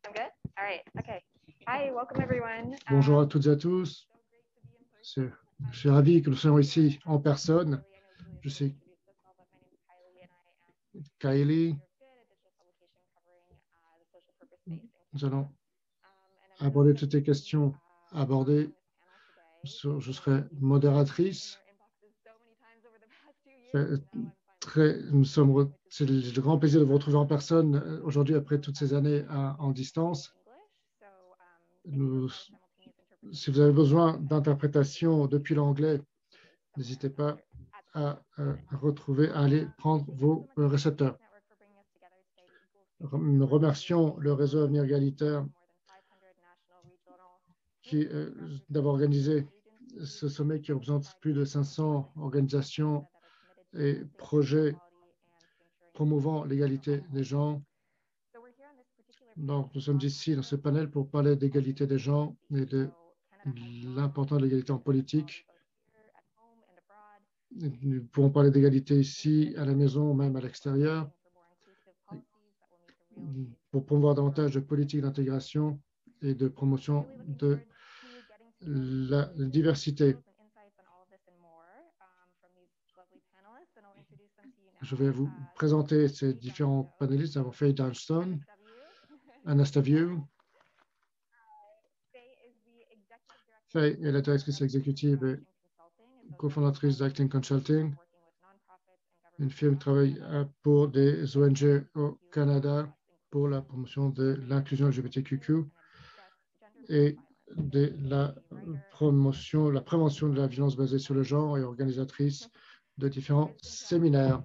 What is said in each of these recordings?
I'm good? All right. Okay. Hi, welcome everyone. Bonjour à toutes et à tous. Je suis ravi que nous soyons ici en personne. Je suis Kylie. Nous allons aborder toutes les questions abordées. Je serai modératrice. C'est le grand plaisir de vous retrouver en personne aujourd'hui après toutes ces années en distance. Si vous avez besoin d'interprétation depuis l'anglais, n'hésitez pas à aller prendre vos récepteurs. Nous remercions le réseau Avenir Égalitaire d'avoir organisé ce sommet qui représente plus de 500 organisations et projets promouvant l'égalité des genres. Donc, nous sommes ici dans ce panel pour parler d'égalité des genres et de l'importance de l'égalité en politique. Nous pouvons parler d'égalité ici, à la maison, même à l'extérieur, pour promouvoir davantage de politiques d'intégration et de promotion de la diversité. Je vais vous présenter ces différents panélistes. Nous avons Faye Downstone, Anastaviou. Faye est la directrice exécutive et cofondatrice d'Acting Consulting, une firme qui travaille pour des ONG au Canada pour la promotion de l'inclusion LGBTQ et de la prévention de la violence basée sur le genre et organisatrice de différents séminaires.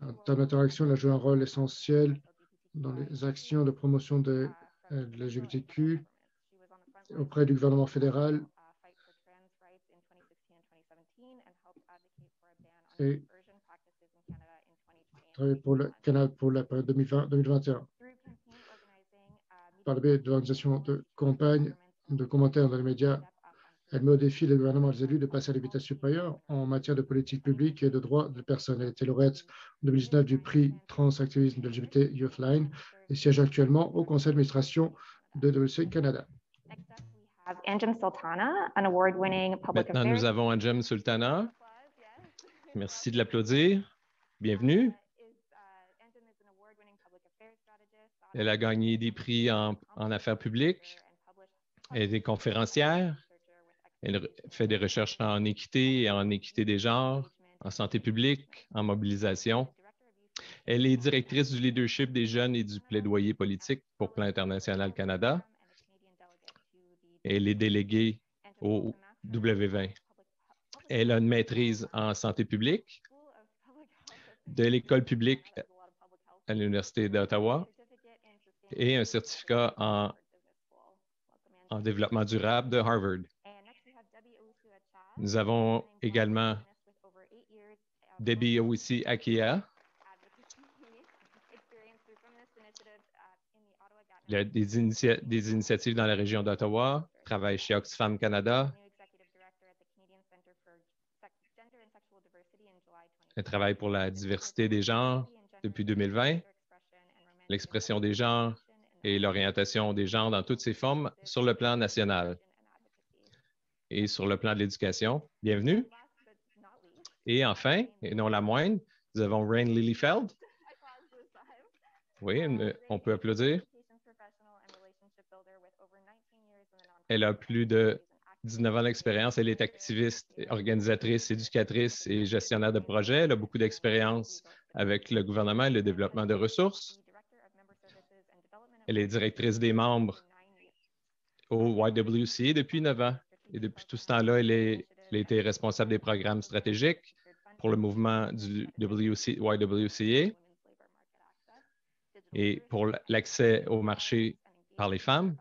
En termes d'interaction, elle a joué un rôle essentiel dans les actions de promotion de l'LGBTQ auprès du gouvernement fédéral et travaillé pour le Canada pour la période 2020-2021. Par le biais de l'organisation de campagnes, de commentaires dans les médias, elle met au défi les gouvernements et les élus de passer à la vitesse supérieure en matière de politique publique et de droits de personnes. Elle était lauréate en 2019 du prix Transactivisme de LGBT Youthline et siège actuellement au conseil d'administration de WC Canada. Maintenant, nous avons Anjem Sultana. Merci de l'applaudir. Bienvenue. Elle a gagné des prix en affaires publiques. Elle est des conférencières. Elle fait des recherches en équité et en équité des genres, en santé publique, en mobilisation. Elle est directrice du leadership des jeunes et du plaidoyer politique pour Plan International Canada. Elle est déléguée au W20. Elle a une maîtrise en santé publique de l'école publique à l'Université d'Ottawa et un certificat en développement durable de Harvard. Nous avons également Debbie Owisi-Akia. Il a des initiatives dans la région d'Ottawa, travaille chez Oxfam Canada. Elle travaille pour la diversité des genres depuis 2020, l'expression des genres et l'orientation des genres dans toutes ses formes sur le plan national et sur le plan de l'éducation. Bienvenue. Et enfin, et non la moindre, nous avons Rain Liliefeld. Oui, on peut applaudir. Elle a plus de 19 ans d'expérience. Elle est activiste, organisatrice, éducatrice et gestionnaire de projets. Elle a beaucoup d'expérience avec le gouvernement et le développement de ressources. Elle est directrice des membres au YWCA depuis 9 ans. Et depuis tout ce temps-là, elle a été responsable des programmes stratégiques pour le mouvement du YWCA et pour l'accès au marché par les femmes.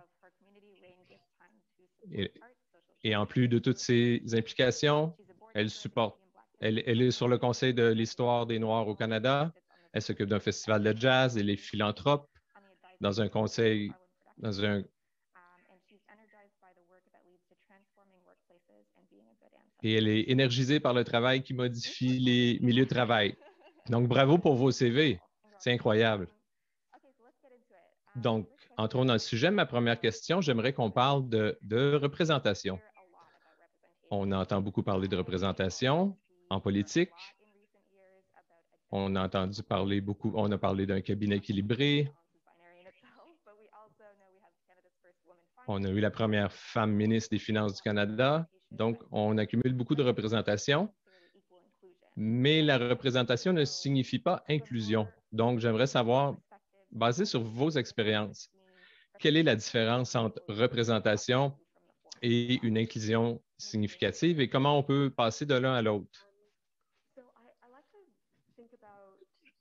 Et en plus de toutes ces implications, elle est sur le Conseil de l'histoire des Noirs au Canada. Elle s'occupe d'un festival de jazz. Elle est philanthrope dans un conseil, et elle est énergisée par le travail qui modifie les milieux de travail. Donc, bravo pour vos CV. C'est incroyable. Donc, entrons dans le sujet. Ma première question, j'aimerais qu'on parle de représentation. On entend beaucoup parler de représentation en politique. On a entendu parler beaucoup, on a parlé d'un cabinet équilibré. On a eu la première femme ministre des Finances du Canada. Donc, on accumule beaucoup de représentation. Mais la représentation ne signifie pas inclusion. Donc, j'aimerais savoir, basé sur vos expériences, quelle est la différence entre représentation et une inclusion significative et comment on peut passer de l'un à l'autre?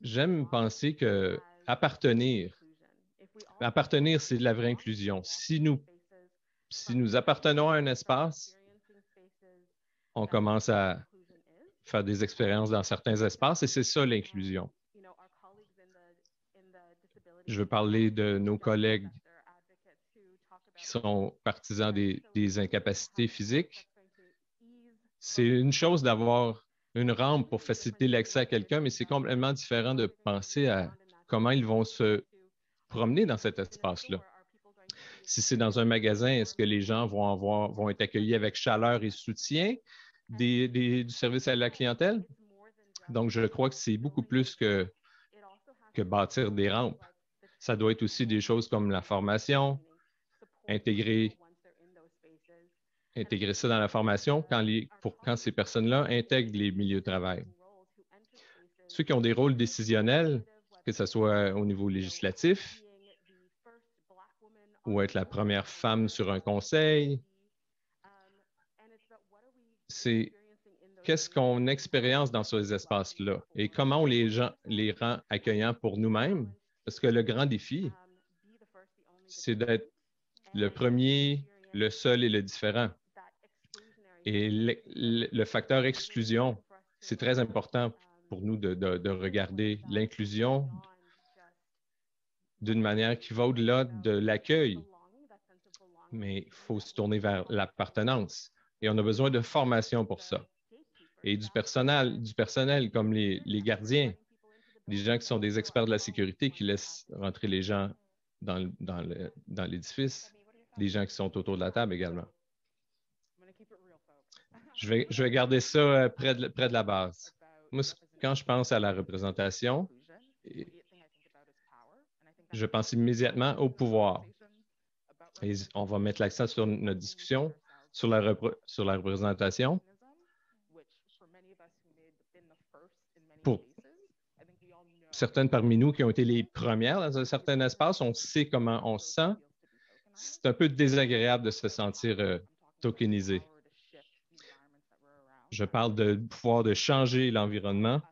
J'aime penser que appartenir, c'est de la vraie inclusion. Si nous appartenons à un espace, on commence à faire des expériences dans certains espaces et c'est ça l'inclusion. Je veux parler de nos collègues qui sont partisans des incapacités physiques. C'est une chose d'avoir une rampe pour faciliter l'accès à quelqu'un, mais c'est complètement différent de penser à comment ils vont se promener dans cet espace-là. Si c'est dans un magasin, est-ce que les gens vont être accueillis avec chaleur et soutien du service à la clientèle? Donc, je crois que c'est beaucoup plus que bâtir des rampes. Ça doit être aussi des choses comme la formation, intégrer ça dans la formation quand ces personnes-là intègrent les milieux de travail. Ceux qui ont des rôles décisionnels, que ce soit au niveau législatif, ou être la première femme sur un conseil, c'est qu'est-ce qu'on expérience dans ces espaces-là et comment on les rend accueillants pour nous-mêmes. Parce que le grand défi, c'est d'être le premier, le seul et le différent. Et le facteur exclusion, c'est très important pour nous de regarder l'inclusion d'une manière qui va au-delà de l'accueil. Mais il faut se tourner vers l'appartenance. Et on a besoin de formation pour ça. Et du personnel comme les gardiens, des gens qui sont des experts de la sécurité qui laissent rentrer les gens dans l'édifice, des gens qui sont autour de la table également. Je vais garder ça près de la base. Moi, quand je pense à la représentation, je pense immédiatement au pouvoir. Et on va mettre l'accent sur notre discussion, sur la représentation. Pour certaines parmi nous qui ont été les premières dans un certain espace, on sait comment on se sent. C'est un peu désagréable de se sentir tokenisé. Je parle de pouvoir de changer l'environnement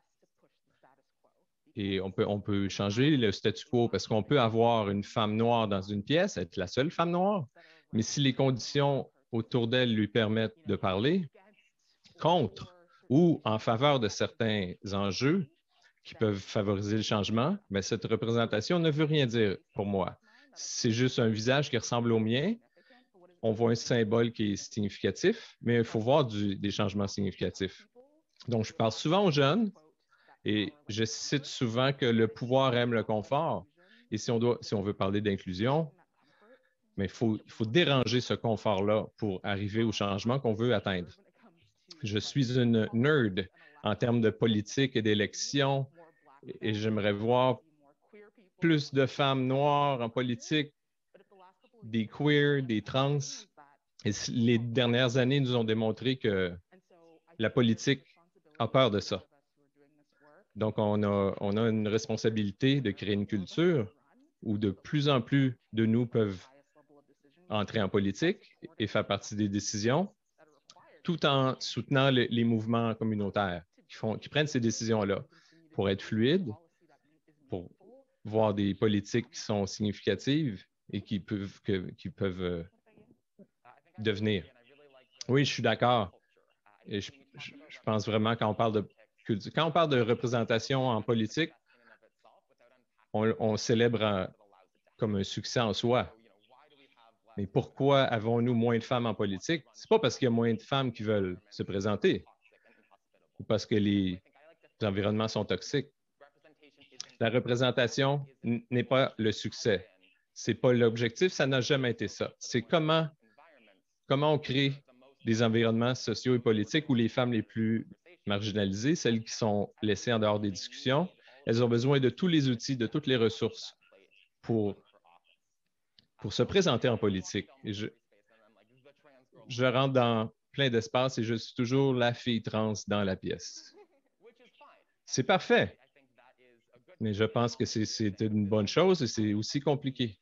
et on peut changer le statu quo parce qu'on peut avoir une femme noire dans une pièce, être la seule femme noire, mais si les conditions autour d'elle lui permettent de parler contre ou en faveur de certains enjeux qui peuvent favoriser le changement, mais cette représentation ne veut rien dire pour moi. C'est juste un visage qui ressemble au mien. On voit un symbole qui est significatif, mais il faut voir des changements significatifs. Donc, je parle souvent aux jeunes et je cite souvent que le pouvoir aime le confort. Et si on veut parler d'inclusion, mais il faut déranger ce confort-là pour arriver au changement qu'on veut atteindre. Je suis une nerd en termes de politique et d'élection et j'aimerais voir plus de femmes noires en politique, des queers, des trans. Et les dernières années nous ont démontré que la politique a peur de ça. Donc, on a une responsabilité de créer une culture où de plus en plus de nous peuvent entrer en politique et faire partie des décisions, tout en soutenant les mouvements communautaires qui prennent ces décisions-là pour être fluides, pour voir des politiques qui sont significatives et qui peuvent devenir. Oui, je suis d'accord. Et je pense vraiment quand on parle de culture, quand on parle de représentation en politique, on célèbre comme un succès en soi. Mais pourquoi avons-nous moins de femmes en politique? Ce n'est pas parce qu'il y a moins de femmes qui veulent se présenter ou parce que les environnements sont toxiques. La représentation n'est pas le succès. Ce n'est pas l'objectif, ça n'a jamais été ça. C'est comment on crée des environnements sociaux et politiques où les femmes les plus marginalisées, celles qui sont laissées en dehors des discussions, elles ont besoin de tous les outils, de toutes les ressources pour se présenter en politique. Et je rentre dans plein d'espaces et je suis toujours la fille trans dans la pièce. C'est parfait, mais je pense que c'est une bonne chose et c'est aussi compliqué.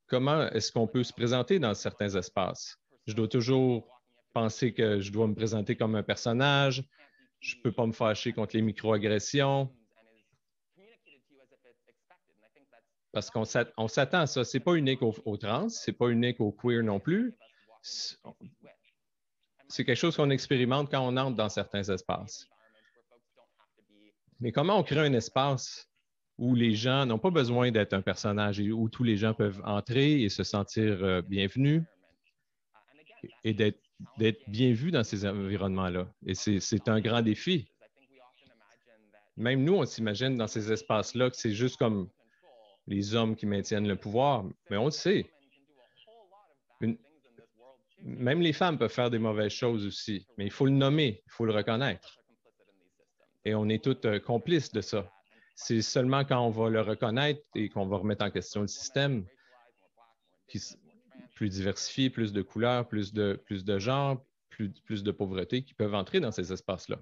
Comment est-ce qu'on peut se présenter dans certains espaces? Je dois toujours penser que je dois me présenter comme un personnage. Je ne peux pas me fâcher contre les microagressions. Parce qu'on s'attend à ça. Ce n'est pas unique aux trans, ce n'est pas unique aux queer non plus. C'est quelque chose qu'on expérimente quand on entre dans certains espaces. Mais comment on crée un espace où les gens n'ont pas besoin d'être un personnage et où tous les gens peuvent entrer et se sentir bienvenus et d'être bien vus dans ces environnements-là? Et c'est un grand défi. Même nous, on s'imagine dans ces espaces-là que c'est juste comme les hommes qui maintiennent le pouvoir, mais on le sait. Même les femmes peuvent faire des mauvaises choses aussi, mais il faut le nommer, il faut le reconnaître. Et on est tous complices de ça. C'est seulement quand on va le reconnaître et qu'on va remettre en question le système, plus diversifié, plus de couleurs, plus de genres, plus de pauvreté, qui peuvent entrer dans ces espaces-là.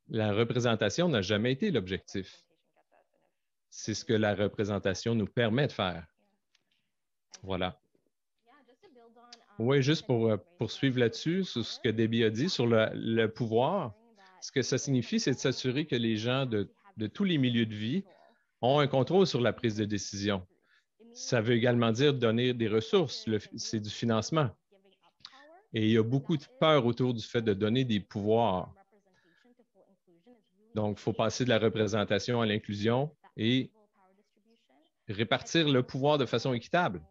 La représentation n'a jamais été l'objectif. C'est ce que la représentation nous permet de faire. Voilà. Oui, juste pour poursuivre là-dessus, sur ce que Debbie a dit sur le pouvoir, ce que ça signifie, c'est de s'assurer que les gens de tous les milieux de vie ont un contrôle sur la prise de décision. Ça veut également dire donner des ressources, c'est du financement. Et il y a beaucoup de peur autour du fait de donner des pouvoirs. Donc, il faut passer de la représentation à l'inclusion et répartir le pouvoir de façon équitable.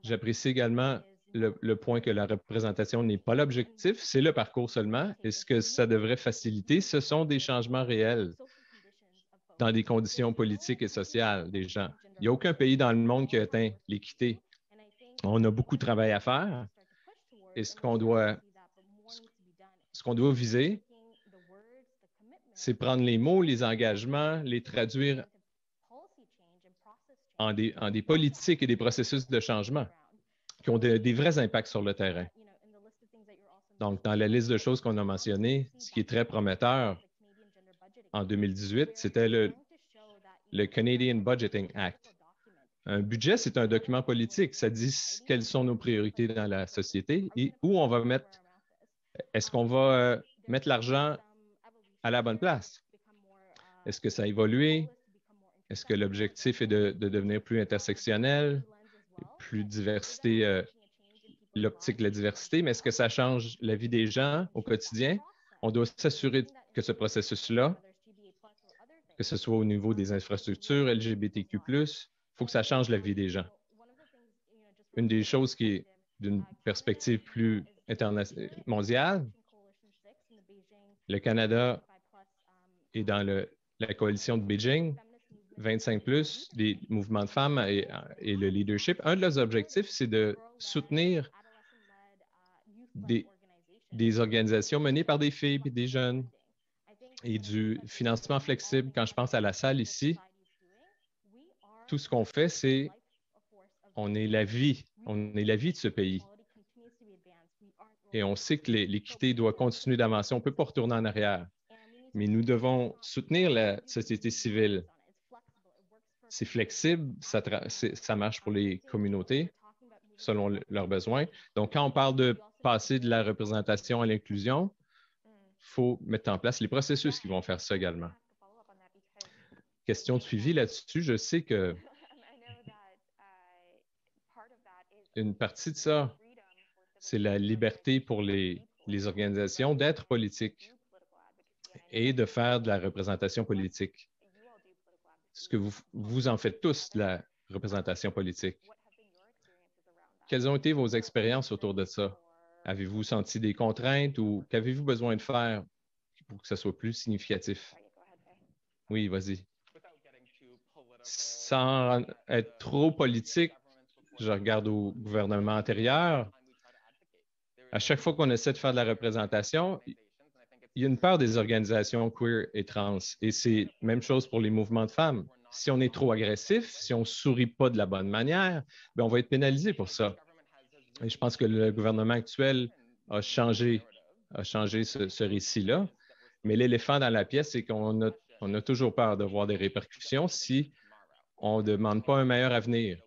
J'apprécie également le point que la représentation n'est pas l'objectif, c'est le parcours seulement. Et ce que ça devrait faciliter, ce sont des changements réels dans des conditions politiques et sociales des gens. Il n'y a aucun pays dans le monde qui a atteint l'équité. On a beaucoup de travail à faire. Et ce qu'on doit viser, c'est prendre les mots, les engagements, les traduire en des politiques et des processus de changement qui ont des vrais impacts sur le terrain. Donc, dans la liste de choses qu'on a mentionnées, ce qui est très prometteur en 2018, c'était le Canadian Budgeting Act. Un budget, c'est un document politique. Ça dit quelles sont nos priorités dans la société et où on va mettre. Est-ce qu'on va mettre l'argent à la bonne place? Est-ce que ça a évolué? Est-ce que l'objectif est de devenir plus intersectionnel, plus diversité, l'optique de la diversité, mais est-ce que ça change la vie des gens au quotidien? On doit s'assurer que ce processus-là, que ce soit au niveau des infrastructures LGBTQ+, il faut que ça change la vie des gens. Une des choses qui est d'une perspective plus mondiale, le Canada est dans la coalition de Beijing, 25+, des mouvements de femmes et le leadership. Un de leurs objectifs, c'est de soutenir des organisations menées par des filles et des jeunes et du financement flexible. Quand je pense à la salle ici, tout ce qu'on fait, c'est on est la vie de ce pays. Et on sait que l'équité doit continuer d'avancer. On ne peut pas retourner en arrière. Mais nous devons soutenir la société civile. C'est flexible, ça marche pour les communautés selon leurs besoins. Donc, quand on parle de passer de la représentation à l'inclusion, il faut mettre en place les processus qui vont faire ça également. Question de suivi là-dessus, je sais que une partie de ça, c'est la liberté pour les organisations d'être politiques et de faire de la représentation politique. Est-ce que vous en faites tous de la représentation politique? Quelles ont été vos expériences autour de ça? Avez-vous senti des contraintes ou qu'avez-vous besoin de faire pour que ce soit plus significatif? Oui, vas-y. sans être trop politique, je regarde au gouvernement antérieur, à chaque fois qu'on essaie de faire de la représentation, il y a une peur des organisations queer et trans. Et c'est la même chose pour les mouvements de femmes. Si on est trop agressif, si on ne sourit pas de la bonne manière, bien, on va être pénalisé pour ça. Et je pense que le gouvernement actuel a changé ce récit-là. Mais l'éléphant dans la pièce, c'est qu'on a toujours peur de voir des répercussions si on ne demande pas un meilleur avenir.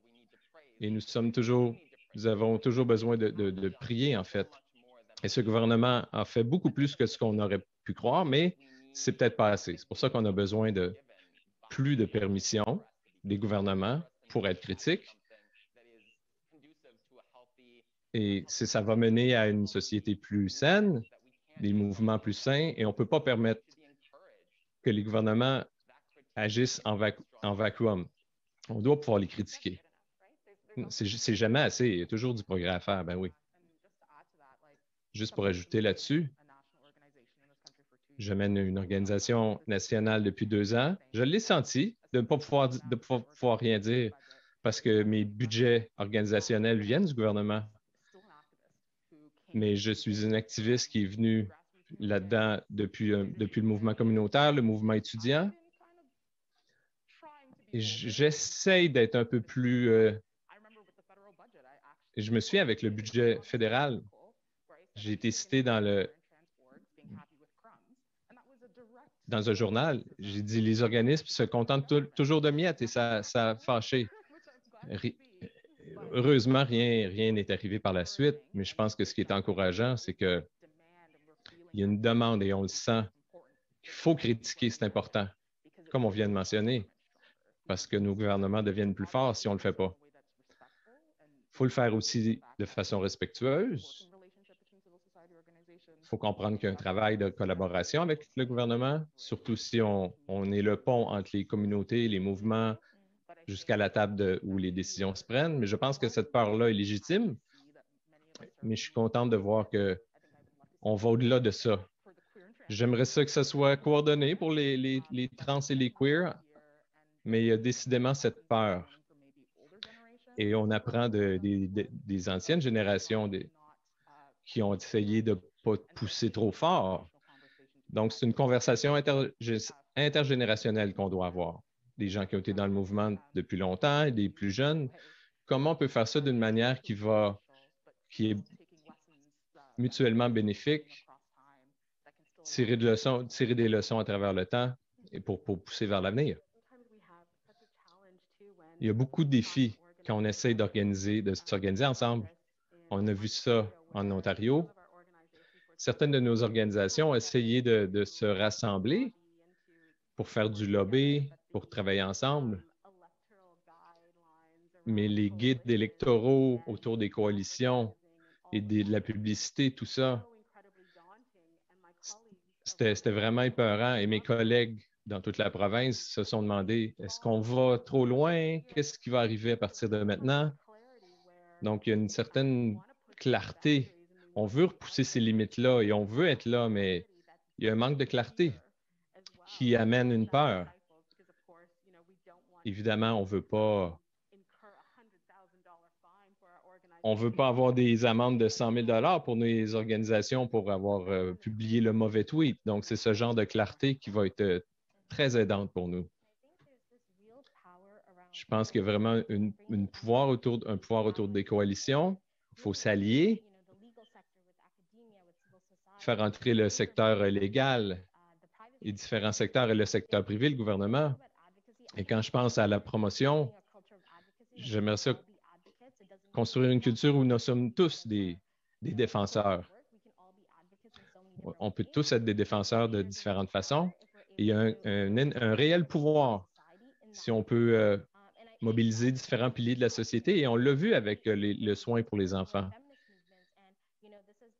Et nous avons toujours besoin de prier, en fait. Et ce gouvernement a fait beaucoup plus que ce qu'on aurait pu croire, mais c'est peut-être pas assez. C'est pour ça qu'on a besoin de plus de permission des gouvernements pour être critiques. Et ça va mener à une société plus saine, des mouvements plus sains, et on ne peut pas permettre que les gouvernements agissent en vacuum. On doit pouvoir les critiquer. C'est jamais assez. Il y a toujours du progrès à faire, ben oui. Juste pour ajouter là-dessus, je mène une organisation nationale depuis 2 ans. Je l'ai senti de ne pas pouvoir rien dire parce que mes budgets organisationnels viennent du gouvernement. Mais je suis une activiste qui est venue là-dedans depuis le mouvement communautaire, le mouvement étudiant. Et j'essaye d'être un peu plus... je me suis avec le budget fédéral. J'ai été cité dans un journal. J'ai dit les organismes se contentent toujours de miettes et ça a fâché. Heureusement, rien n'est arrivé par la suite, mais je pense que ce qui est encourageant, c'est qu'il y a une demande et on le sent qu'il faut critiquer, c'est important, comme on vient de mentionner, parce que nos gouvernements deviennent plus forts si on ne le fait pas. Il faut le faire aussi de façon respectueuse. Il faut comprendre qu'il y a un travail de collaboration avec le gouvernement, surtout si on est le pont entre les communautés, les mouvements, jusqu'à la table où les décisions se prennent. Mais je pense que cette peur-là est légitime. Mais je suis contente de voir qu'on va au-delà de ça. J'aimerais ça que ça soit coordonné pour les trans et les queers, mais il y a décidément cette peur. Et on apprend des anciennes générations qui ont essayé de ne pas pousser trop fort. Donc, c'est une conversation intergénérationnelle qu'on doit avoir. Des gens qui ont été dans le mouvement depuis longtemps et des plus jeunes. Comment on peut faire ça d'une manière qui est mutuellement bénéfique, tirer des leçons à travers le temps et pour pousser vers l'avenir? Il y a beaucoup de défis quand on essaie de s'organiser ensemble. On a vu ça en Ontario. Certaines de nos organisations ont essayé de se rassembler pour faire du lobby, pour travailler ensemble. Mais les guides électoraux autour des coalitions et de la publicité, tout ça, c'était vraiment épeurant. Et mes collègues dans toute la province se sont demandé, est-ce qu'on va trop loin? Qu'est-ce qui va arriver à partir de maintenant? Donc, il y a une certaine clarté. On veut repousser ces limites-là et on veut être là, mais il y a un manque de clarté qui amène une peur. Évidemment, on ne veut pas avoir des amendes de 100 000 $ pour nos organisations pour avoir publié le mauvais tweet. Donc, c'est ce genre de clarté qui va être très aidante pour nous. Je pense qu'il y a vraiment un pouvoir autour des coalitions. Il faut s'allier, faire entrer le secteur légal, les différents secteurs et le secteur privé, le gouvernement. Et quand je pense à la promotion, j'aimerais ça construire une culture où nous sommes tous des défenseurs. On peut tous être des défenseurs de différentes façons. Et il y a un réel pouvoir si on peut mobiliser différents piliers de la société. Et on l'a vu avec le soin pour les enfants.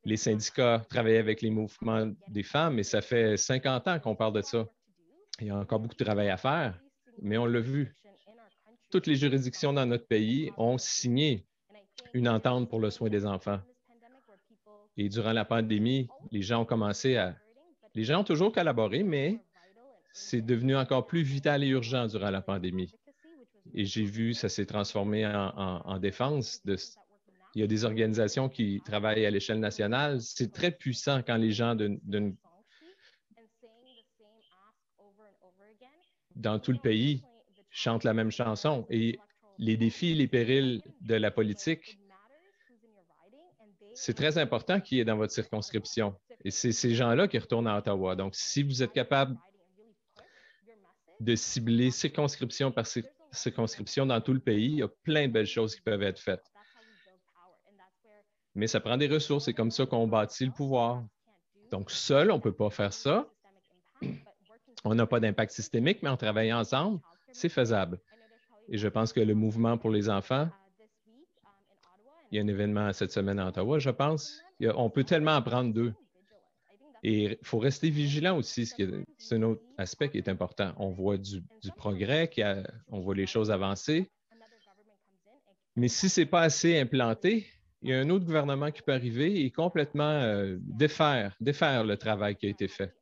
Les syndicats travaillaient avec les mouvements des femmes et ça fait 50 ans qu'on parle de ça. Il y a encore beaucoup de travail à faire, mais on l'a vu. Toutes les juridictions dans notre pays ont signé une entente pour le soin des enfants. Et durant la pandémie, les gens ont toujours collaboré, mais c'est devenu encore plus vital et urgent durant la pandémie. Et j'ai vu ça s'est transformé en défense. Il y a des organisations qui travaillent à l'échelle nationale. C'est très puissant quand les gens dans tout le pays chantent la même chanson. Et les défis et les périls de la politique, c'est très important qu'il y ait dans votre circonscription. Et c'est ces gens-là qui retournent à Ottawa. Donc, si vous êtes capable de cibler circonscription par circonscription dans tout le pays, il y a plein de belles choses qui peuvent être faites. Mais ça prend des ressources. C'est comme ça qu'on bâtit le pouvoir. Donc, seul, on ne peut pas faire ça. On n'a pas d'impact systémique, mais en travaillant ensemble, c'est faisable. Et je pense que le mouvement pour les enfants, il y a un événement cette semaine à Ottawa, je pense. On peut tellement apprendre d'eux. Et il faut rester vigilant aussi. C'est un autre aspect qui est important. On voit du progrès, on voit les choses avancer. Mais si ce n'est pas assez implanté, il y a un autre gouvernement qui peut arriver et complètement défaire le travail qui a été fait.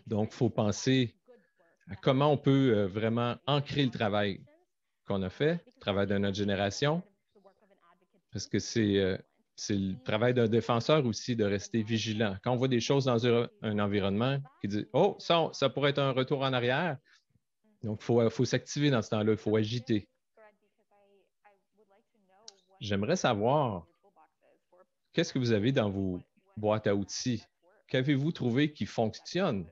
Donc, il faut penser à comment on peut vraiment ancrer le travail qu'on a fait, le travail de notre génération, parce que c'est le travail d'un défenseur aussi de rester vigilant. Quand on voit des choses dans un environnement qui dit « Oh, ça pourrait être un retour en arrière », donc il faut s'activer dans ce temps-là, il faut agiter. J'aimerais savoir, qu'est-ce que vous avez dans vos boîtes à outils? Qu'avez-vous trouvé qui fonctionne?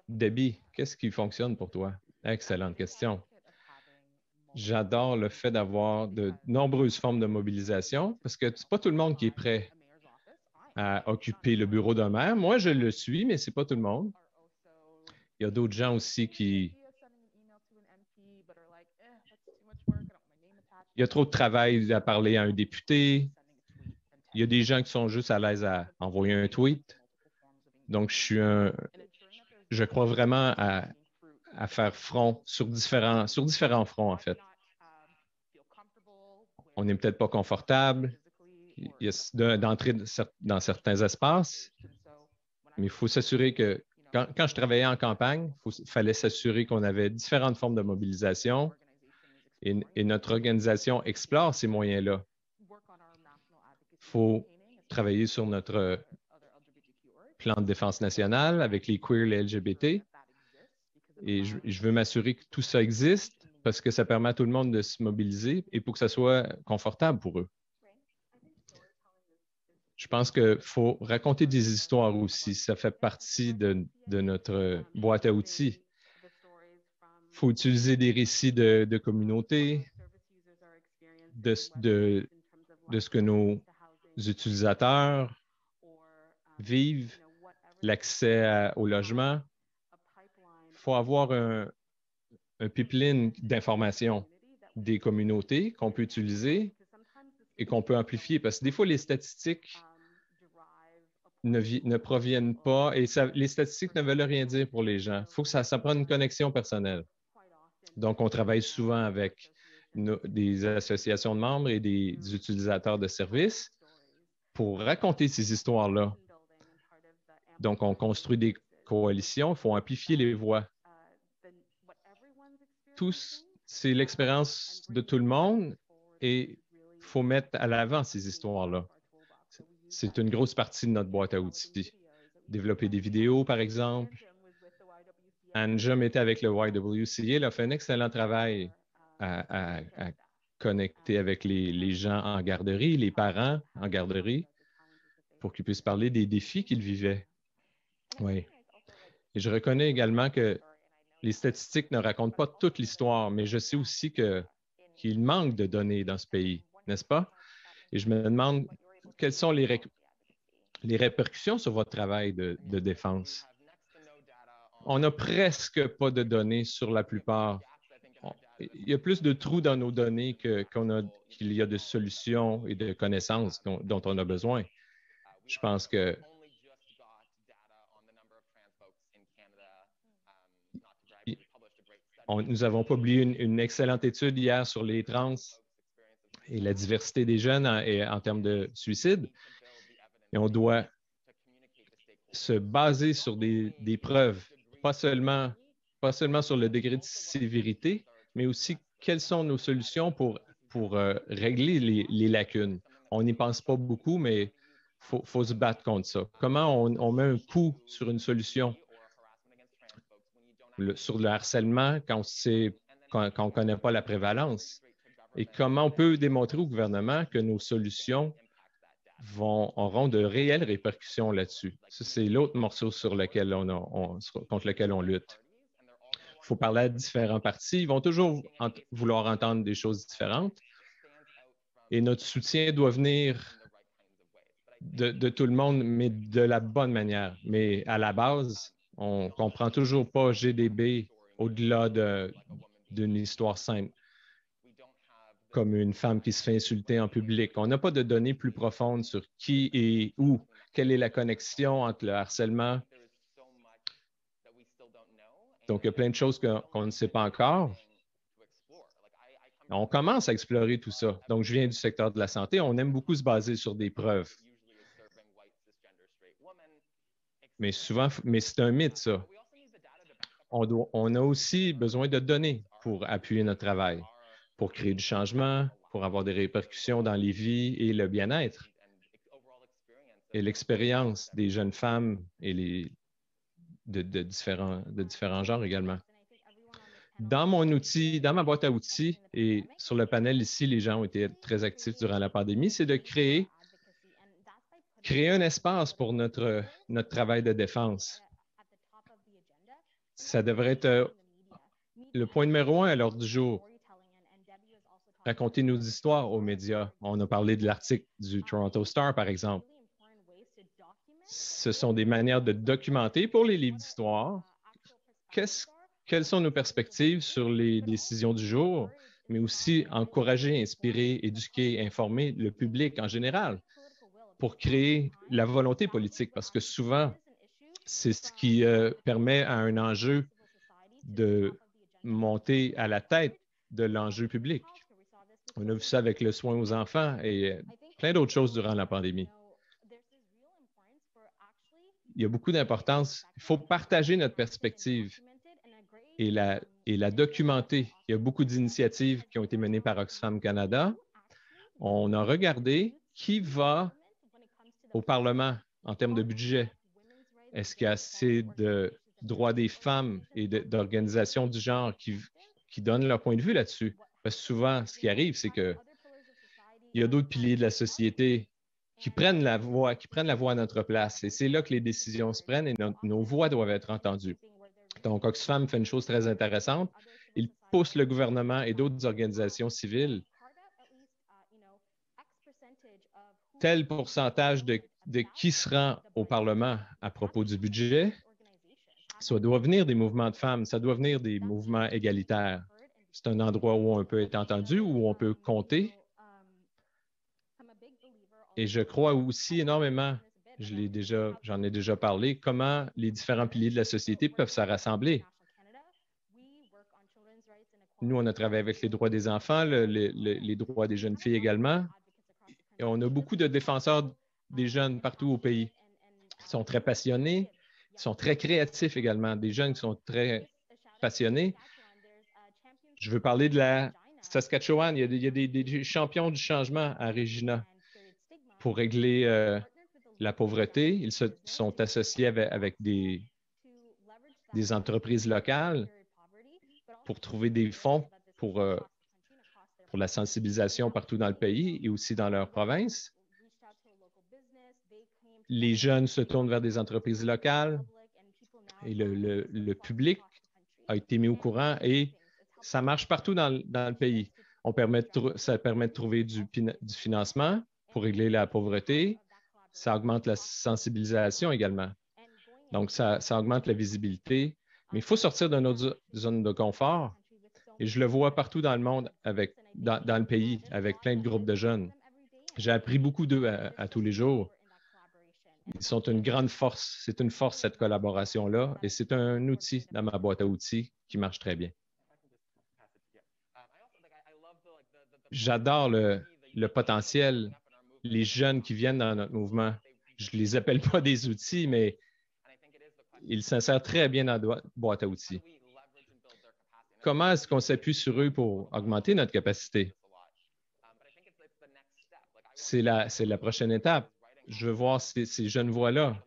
Debbie, qu'est-ce qui fonctionne pour toi? Excellente question. J'adore le fait d'avoir de nombreuses formes de mobilisation parce que ce n'est pas tout le monde qui est prêt à occuper le bureau d'un maire. Moi, je le suis, mais ce n'est pas tout le monde. Il y a d'autres gens aussi qui... Il y a trop de travail à parler à un député. Il y a des gens qui sont juste à l'aise à envoyer un tweet. Donc, je crois vraiment à faire front sur différents fronts, en fait. On n'est peut-être pas confortable d'entrer dans certains espaces, mais il faut s'assurer que quand je travaillais en campagne, il fallait s'assurer qu'on avait différentes formes de mobilisation et notre organisation explore ces moyens-là. Il faut travailler sur notre plan de défense nationale avec les queers, les LGBT. Et je veux m'assurer que tout ça existe parce que ça permet à tout le monde de se mobiliser et pour que ça soit confortable pour eux. Je pense qu'il faut raconter des histoires aussi. Ça fait partie de notre boîte à outils. Il faut utiliser des récits de communauté, de ce que nos utilisateurs vivent, l'accès au logement. Il faut avoir un pipeline d'informations des communautés qu'on peut utiliser et qu'on peut amplifier. Parce que des fois, les statistiques ne proviennent pas et les statistiques ne veulent rien dire pour les gens. Il faut que ça prenne une connexion personnelle. Donc, on travaille souvent avec des associations de membres et des utilisateurs de services pour raconter ces histoires-là. Donc, on construit des coalitions, il faut amplifier les voix. C'est l'expérience de tout le monde et il faut mettre à l'avant ces histoires-là. C'est une grosse partie de notre boîte à outils. Développer des vidéos, par exemple. Anjum était avec le YWCA, elle a fait un excellent travail à connecter avec les gens en garderie, les parents en garderie, pour qu'ils puissent parler des défis qu'ils vivaient. Oui. Et je reconnais également que les statistiques ne racontent pas toute l'histoire, mais je sais aussi qu'il manque de données dans ce pays, n'est-ce pas? Et je me demande quelles sont les répercussions sur votre travail de défense. On n'a presque pas de données sur la plupart. Il y a plus de trous dans nos données qu'il y a de solutions et de connaissances dont on a besoin. Je pense que nous avons publié une excellente étude hier sur les trans et la diversité des jeunes en termes de suicide. Et on doit se baser sur des preuves, pas seulement sur le degré de sévérité, mais aussi quelles sont nos solutions pour régler les lacunes. On n'y pense pas beaucoup, mais faut se battre contre ça. Comment on met un coup sur une solution? Sur le harcèlement, quand on ne connaît pas la prévalence. Et comment on peut démontrer au gouvernement que nos solutions auront de réelles répercussions là-dessus. Ça, c'est l'autre morceau sur lequel contre lequel on lutte. Il faut parler à différents partis. Ils vont toujours vouloir entendre des choses différentes. Et notre soutien doit venir de tout le monde, mais de la bonne manière. Mais à la base, on ne comprend toujours pas GDB au-delà d'une histoire simple, comme une femme qui se fait insulter en public. On n'a pas de données plus profondes sur qui et où, quelle est la connexion entre le harcèlement. Donc, il y a plein de choses qu'on ne sait pas encore. On commence à explorer tout ça. Donc, je viens du secteur de la santé. On aime beaucoup se baser sur des preuves. Mais souvent, c'est un mythe, ça. On a aussi besoin de données pour appuyer notre travail, pour créer du changement, pour avoir des répercussions dans les vies et le bien-être. Et l'expérience des jeunes femmes et de différents genres également. Dans mon outil, dans ma boîte à outils et sur le panel ici, les gens ont été très actifs durant la pandémie, c'est de créer un espace pour notre travail de défense. Ça devrait être le point numéro 1 à l'ordre du jour. Raconter nos histoires aux médias. On a parlé de l'article du Toronto Star, par exemple. Ce sont des manières de documenter pour les livres d'histoire quelles sont nos perspectives sur les décisions du jour, mais aussi encourager, inspirer, éduquer, informer le public en général pour créer la volonté politique, parce que souvent, c'est ce qui permet à un enjeu de monter à la tête de l'enjeu public. On a vu ça avec le soin aux enfants et plein d'autres choses durant la pandémie. Il y a beaucoup d'importance. Il faut partager notre perspective et la documenter. Il y a beaucoup d'initiatives qui ont été menées par Oxfam Canada. On a regardé qui va au Parlement en termes de budget. Est-ce qu'il y a assez de droits des femmes et d'organisations du genre qui donnent leur point de vue là-dessus? Parce que souvent, ce qui arrive, c'est qu'il y a d'autres piliers de la société qui prennent la voix à notre place. Et c'est là que les décisions se prennent et nos voix doivent être entendues. Donc, Oxfam fait une chose très intéressante. Il pousse le gouvernement et d'autres organisations civiles tel pourcentage de qui se rend au Parlement à propos du budget. Ça doit venir des mouvements de femmes, ça doit venir des mouvements égalitaires. C'est un endroit où on peut être entendu, où on peut compter. Et je crois aussi énormément, j'en ai déjà parlé, comment les différents piliers de la société peuvent se rassembler. Nous, on a travaillé avec les droits des enfants, les droits des jeunes filles également. Et on a beaucoup de défenseurs des jeunes partout au pays. Ils sont très passionnés, ils sont très créatifs également, des jeunes qui sont très passionnés. Je veux parler de la Saskatchewan. Il y a des champions du changement à Regina pour régler la pauvreté. Ils se sont associés avec des entreprises locales pour trouver des fonds pour la sensibilisation partout dans le pays et aussi dans leur province. Les jeunes se tournent vers des entreprises locales et le public a été mis au courant et ça marche partout dans le pays. Ça permet de trouver du financement pour régler la pauvreté. Ça augmente la sensibilisation également. Donc, ça augmente la visibilité. Mais il faut sortir de notre zone de confort. Et je le vois partout dans le monde, dans le pays, avec plein de groupes de jeunes. J'ai appris beaucoup d'eux à tous les jours. Ils sont une grande force. C'est une force, cette collaboration-là. Et c'est un outil dans ma boîte à outils qui marche très bien. J'adore le potentiel, les jeunes qui viennent dans notre mouvement. Je ne les appelle pas des outils, mais ils s'insèrent très bien dans la boîte à outils. comment est-ce qu'on s'appuie sur eux pour augmenter notre capacité? C'est la prochaine étape. Je veux voir ces jeunes voix-là.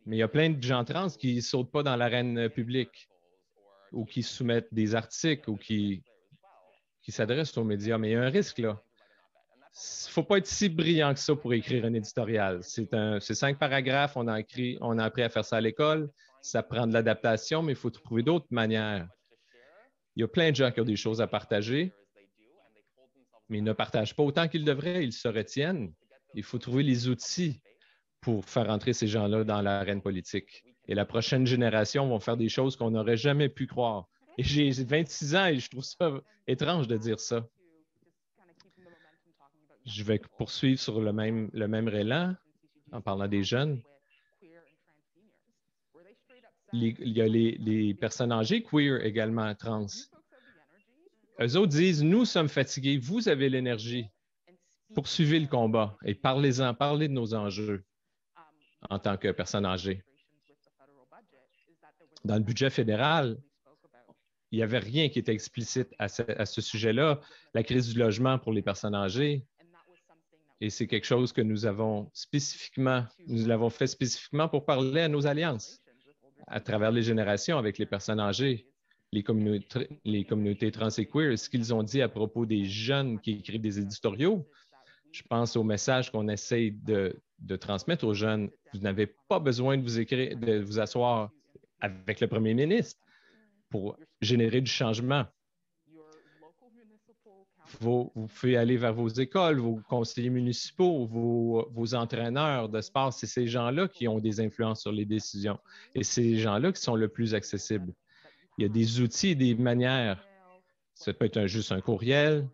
Mais il y a plein de gens trans qui ne sautent pas dans l'arène publique ou qui soumettent des articles ou qui s'adressent aux médias. Mais il y a un risque, là. Il ne faut pas être si brillant que ça pour écrire un éditorial. C'est 5 paragraphes, on a appris à faire ça à l'école. Ça prend de l'adaptation, mais il faut trouver d'autres manières. Il y a plein de gens qui ont des choses à partager, mais ils ne partagent pas autant qu'ils devraient, ils se retiennent. Il faut trouver les outils pour faire entrer ces gens-là dans l'arène politique. Et la prochaine génération va faire des choses qu'on n'aurait jamais pu croire. Et j'ai 26 ans et je trouve ça étrange de dire ça. Je vais poursuivre sur le même élan en parlant des jeunes. Il y a les personnes âgées queer également, trans. Eux autres disent, nous sommes fatigués, vous avez l'énergie. Poursuivez le combat et parlez-en, parlez de nos enjeux en tant que personnes âgées. Dans le budget fédéral, il n'y avait rien qui était explicite à ce sujet-là, la crise du logement pour les personnes âgées. Et c'est quelque chose que nous l'avons fait spécifiquement pour parler à nos alliances, à travers les générations avec les personnes âgées, les communautés trans et queer, ce qu'ils ont dit à propos des jeunes qui écrivent des éditoriaux. Je pense au message qu'on essaye de transmettre aux jeunes. Vous n'avez pas besoin de vous asseoir avec le premier ministre pour générer du changement. Vous pouvez aller vers vos écoles, vos conseillers municipaux, vos entraîneurs de sport. C'est ces gens-là qui ont des influences sur les décisions. Et c'est ces gens-là qui sont le plus accessibles. Il y a des outils, des manières. Ça peut être juste un courriel,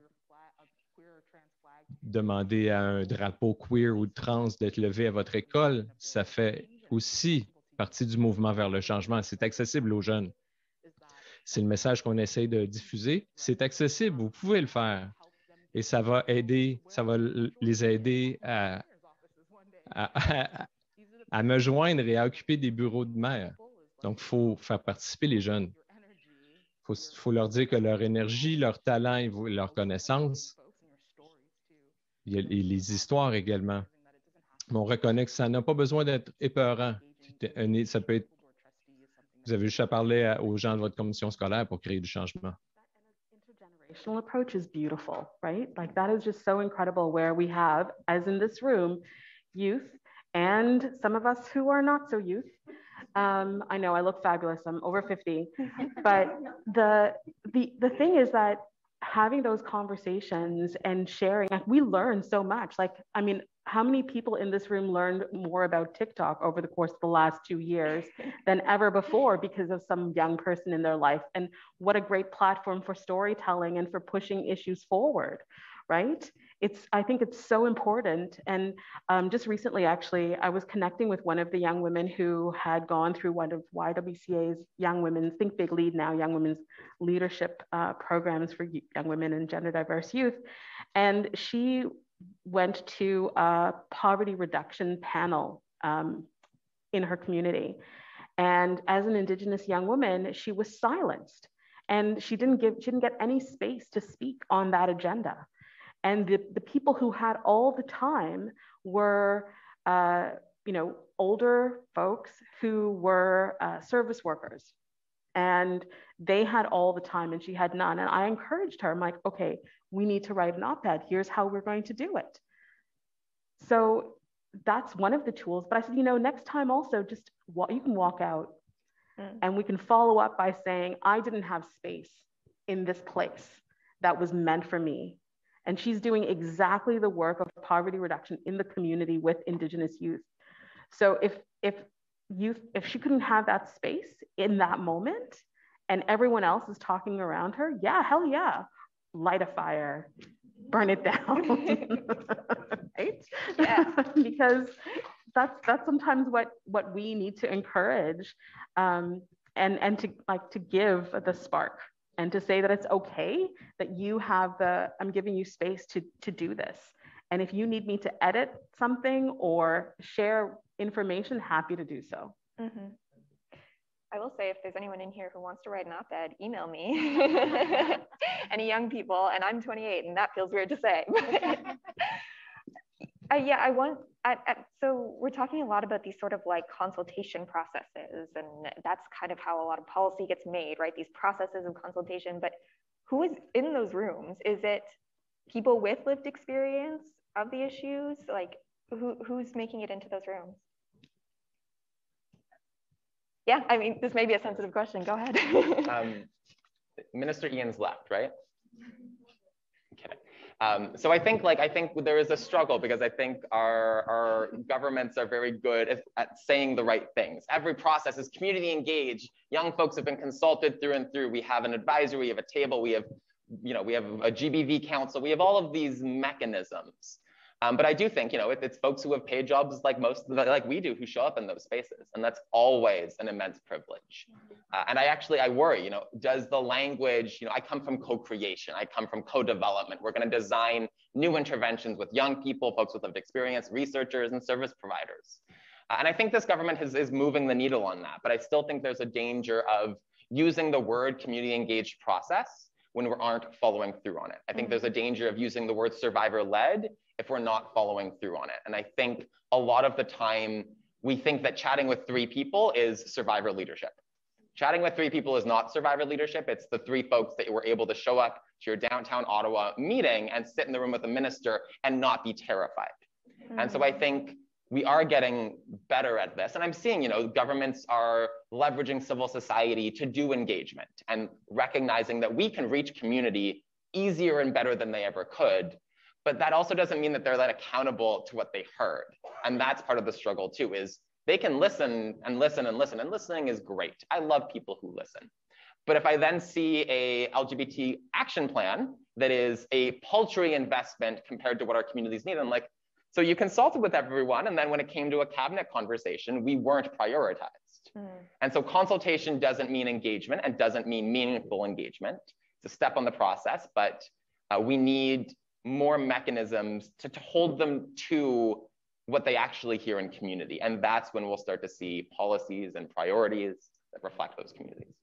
demander à un drapeau queer ou trans d'être levé à votre école. Ça fait aussi partie du mouvement vers le changement. C'est accessible aux jeunes. C'est le message qu'on essaie de diffuser. C'est accessible, vous pouvez le faire. Et ça va les aider à me joindre et à occuper des bureaux de maire. Donc, il faut faire participer les jeunes. Il faut leur dire que leur énergie, leur talent et leur connaissance, il y a les histoires également. Mais on reconnaît que ça n'a pas besoin d'être épeurant. Ça peut être, vous avez juste à parler aux gens de votre commission scolaire pour créer du changement. Intergenerational approach is beautiful, right? Like that is just so incredible where we have, as in this room, youth and some of us who are not so youth. I know I look fabulous, I'm over 50, but the thing is that having those conversations and sharing, like we learn so much. Like, I mean, how many people in this room learned more about TikTok over the course of the last 2 years than ever before because of some young person in their life? And what a great platform for storytelling and for pushing issues forward, right? I think it's so important. And just recently, actually, I was connecting with one of the young women who had gone through one of YWCA's Young Women's Think Big Lead Now, Young Women's leadership programs for young women and gender diverse youth. And she went to a poverty reduction panel in her community. And as an Indigenous young woman, she was silenced and she didn't get any space to speak on that agenda. And the people who had all the time were, older folks who were service workers. And they had all the time and she had none. And I encouraged her, I'm like, okay, we need to write an op-ed. Here's how we're going to do it. So that's one of the tools. But I said, next time also just you can walk out and we can follow up by saying, I didn't have space in this place that was meant for me. And she's doing exactly the work of poverty reduction in the community with Indigenous youth. So if she couldn't have that space in that moment and everyone else is talking around her, yeah, hell yeah, light a fire, burn it down, right? Yeah. Because that's sometimes what we need to encourage and to give the spark. And to say that it's okay that you have I'm giving you space to do this. And if you need me to edit something or share information, happy to do so. Mm-hmm. I will say, if there's anyone in here who wants to write an op-ed, email me. Any young people, and I'm 28, and that feels weird to say. Yeah, so we're talking a lot about these sort of like consultation processes, and that's kind of how a lot of policy gets made, right? These processes of consultation, but who is in those rooms? Is it people with lived experience of the issues? Like who's making it into those rooms? Yeah, I mean, this may be a sensitive question. Go ahead. Minister Ian's left, right? Okay. So I think there is a struggle because I think our governments are very good at saying the right things. Every process is community engaged. Young folks have been consulted through and through. We have an advisory, we have a table, we have a GBV council, we have all of these mechanisms. But I do think, it's folks who have paid jobs like we do who show up in those spaces. And that's always an immense privilege. And I worry, does the language, I come from co-creation, I come from co-development. We're going to design new interventions with young people, folks with lived experience, researchers, and service providers. And I think this government is moving the needle on that. But I still think there's a danger of using the word community engaged process when we aren't following through on it. I think there's a danger of using the word survivor-led if we're not following through on it. And I think a lot of the time we think that chatting with 3 people is survivor leadership. Chatting with 3 people is not survivor leadership. It's the 3 folks that were able to show up to your downtown Ottawa meeting and sit in the room with a minister and not be terrified. And so I think we are getting better at this. And I'm seeing, governments are leveraging civil society to do engagement and recognizing that we can reach community easier and better than they ever could. But that also doesn't mean that they're accountable to what they heard. And that's part of the struggle too, is they can listen and listen and listen, and listening is great. I love people who listen. But if I then see a LGBT action plan that is a paltry investment compared to what our communities need, I'm like, so you consulted with everyone, and then when it came to a cabinet conversation, we weren't prioritized. And so consultation doesn't mean engagement and doesn't mean meaningful engagement. It's a step on the process, but we need more mechanisms to hold them to what they actually hear in community. And that's when we'll start to see policies and priorities that reflect those communities.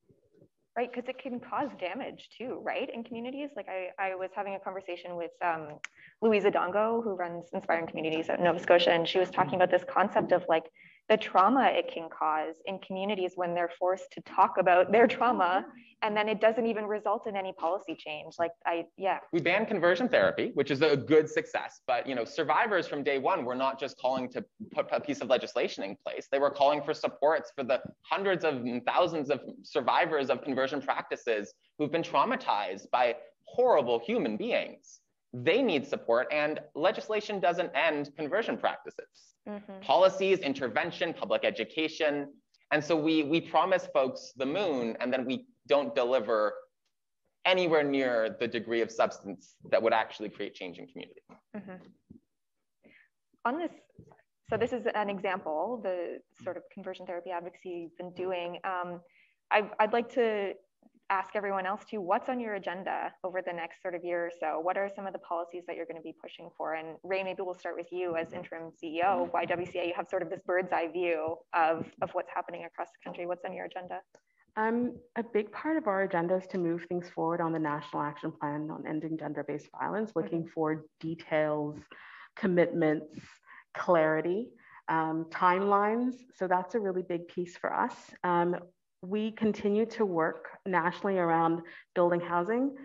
Right, because it can cause damage too, right? In communities, like I was having a conversation with Louisa Dongo, who runs Inspiring Communities at Nova Scotia, and she was talking about this concept of the trauma it can cause in communities when they're forced to talk about their trauma, and then it doesn't even result in any policy change. We banned conversion therapy, which is a good success, but survivors from day one were not just calling to put a piece of legislation in place. They were calling for supports for the hundreds of and thousands of survivors of conversion practices who've been traumatized by horrible human beings. They need support, and legislation doesn't end conversion practices. Policies, intervention, public education. And so we promise folks the moon, and then we don't deliver anywhere near the degree of substance that would actually create change in community. On this, so this is an example, the sort of conversion therapy advocacy you've been doing. I'd like to ask everyone else too, what's on your agenda over the next sort of year or so? What are some of the policies that you're going to be pushing for? And Ray, maybe we'll start with you as interim CEO of YWCA. You have sort of this bird's eye view of what's happening across the country. What's on your agenda? A big part of our agenda is to move things forward on the National Action Plan on Ending Gender-Based Violence, looking for details, commitments, clarity, timelines. So that's a really big piece for us. We continue to work nationally around building housing.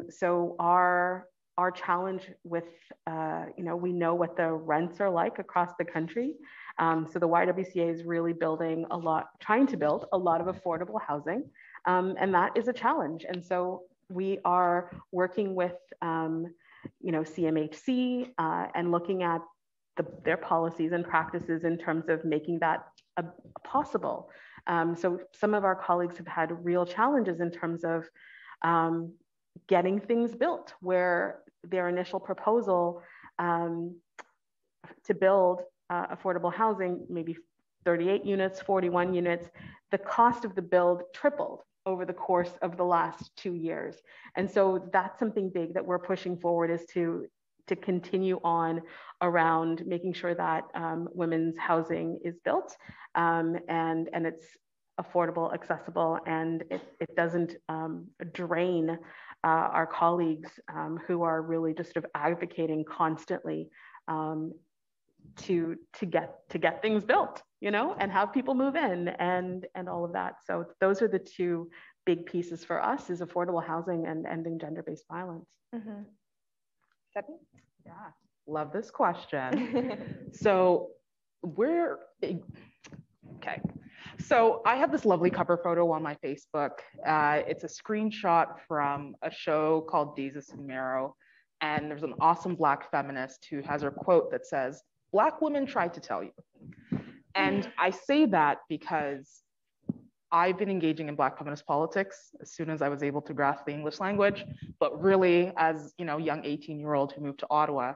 So our challenge with, we know what the rents are like across the country. So the YWCA is really trying to build a lot of affordable housing. And that is a challenge. And so we are working with, CMHC and looking at their policies and practices in terms of making that possible. So some of our colleagues have had real challenges in terms of getting things built, where their initial proposal to build affordable housing, maybe 38 units, 41 units, the cost of the build tripled over the course of the last 2 years. And so that's something big that we're pushing forward, is to continue on around making sure that women's housing is built. And it's affordable, accessible, and it doesn't drain our colleagues who are really just sort of advocating constantly to get things built, you know, and have people move in and all of that. So those are the two big pieces for us: is affordable housing and ending gender-based violence. Mm-hmm. Debbie? Yeah, love this question. So okay. So I have this lovely cover photo on my Facebook. It's a screenshot from a show called Days of Sumero. And there's an awesome Black feminist who has her quote that says, "Black women tried to tell you." And I say that because I've been engaging in Black feminist politics as soon as I was able to grasp the English language, but really as, you know, young 18-year-old who moved to Ottawa.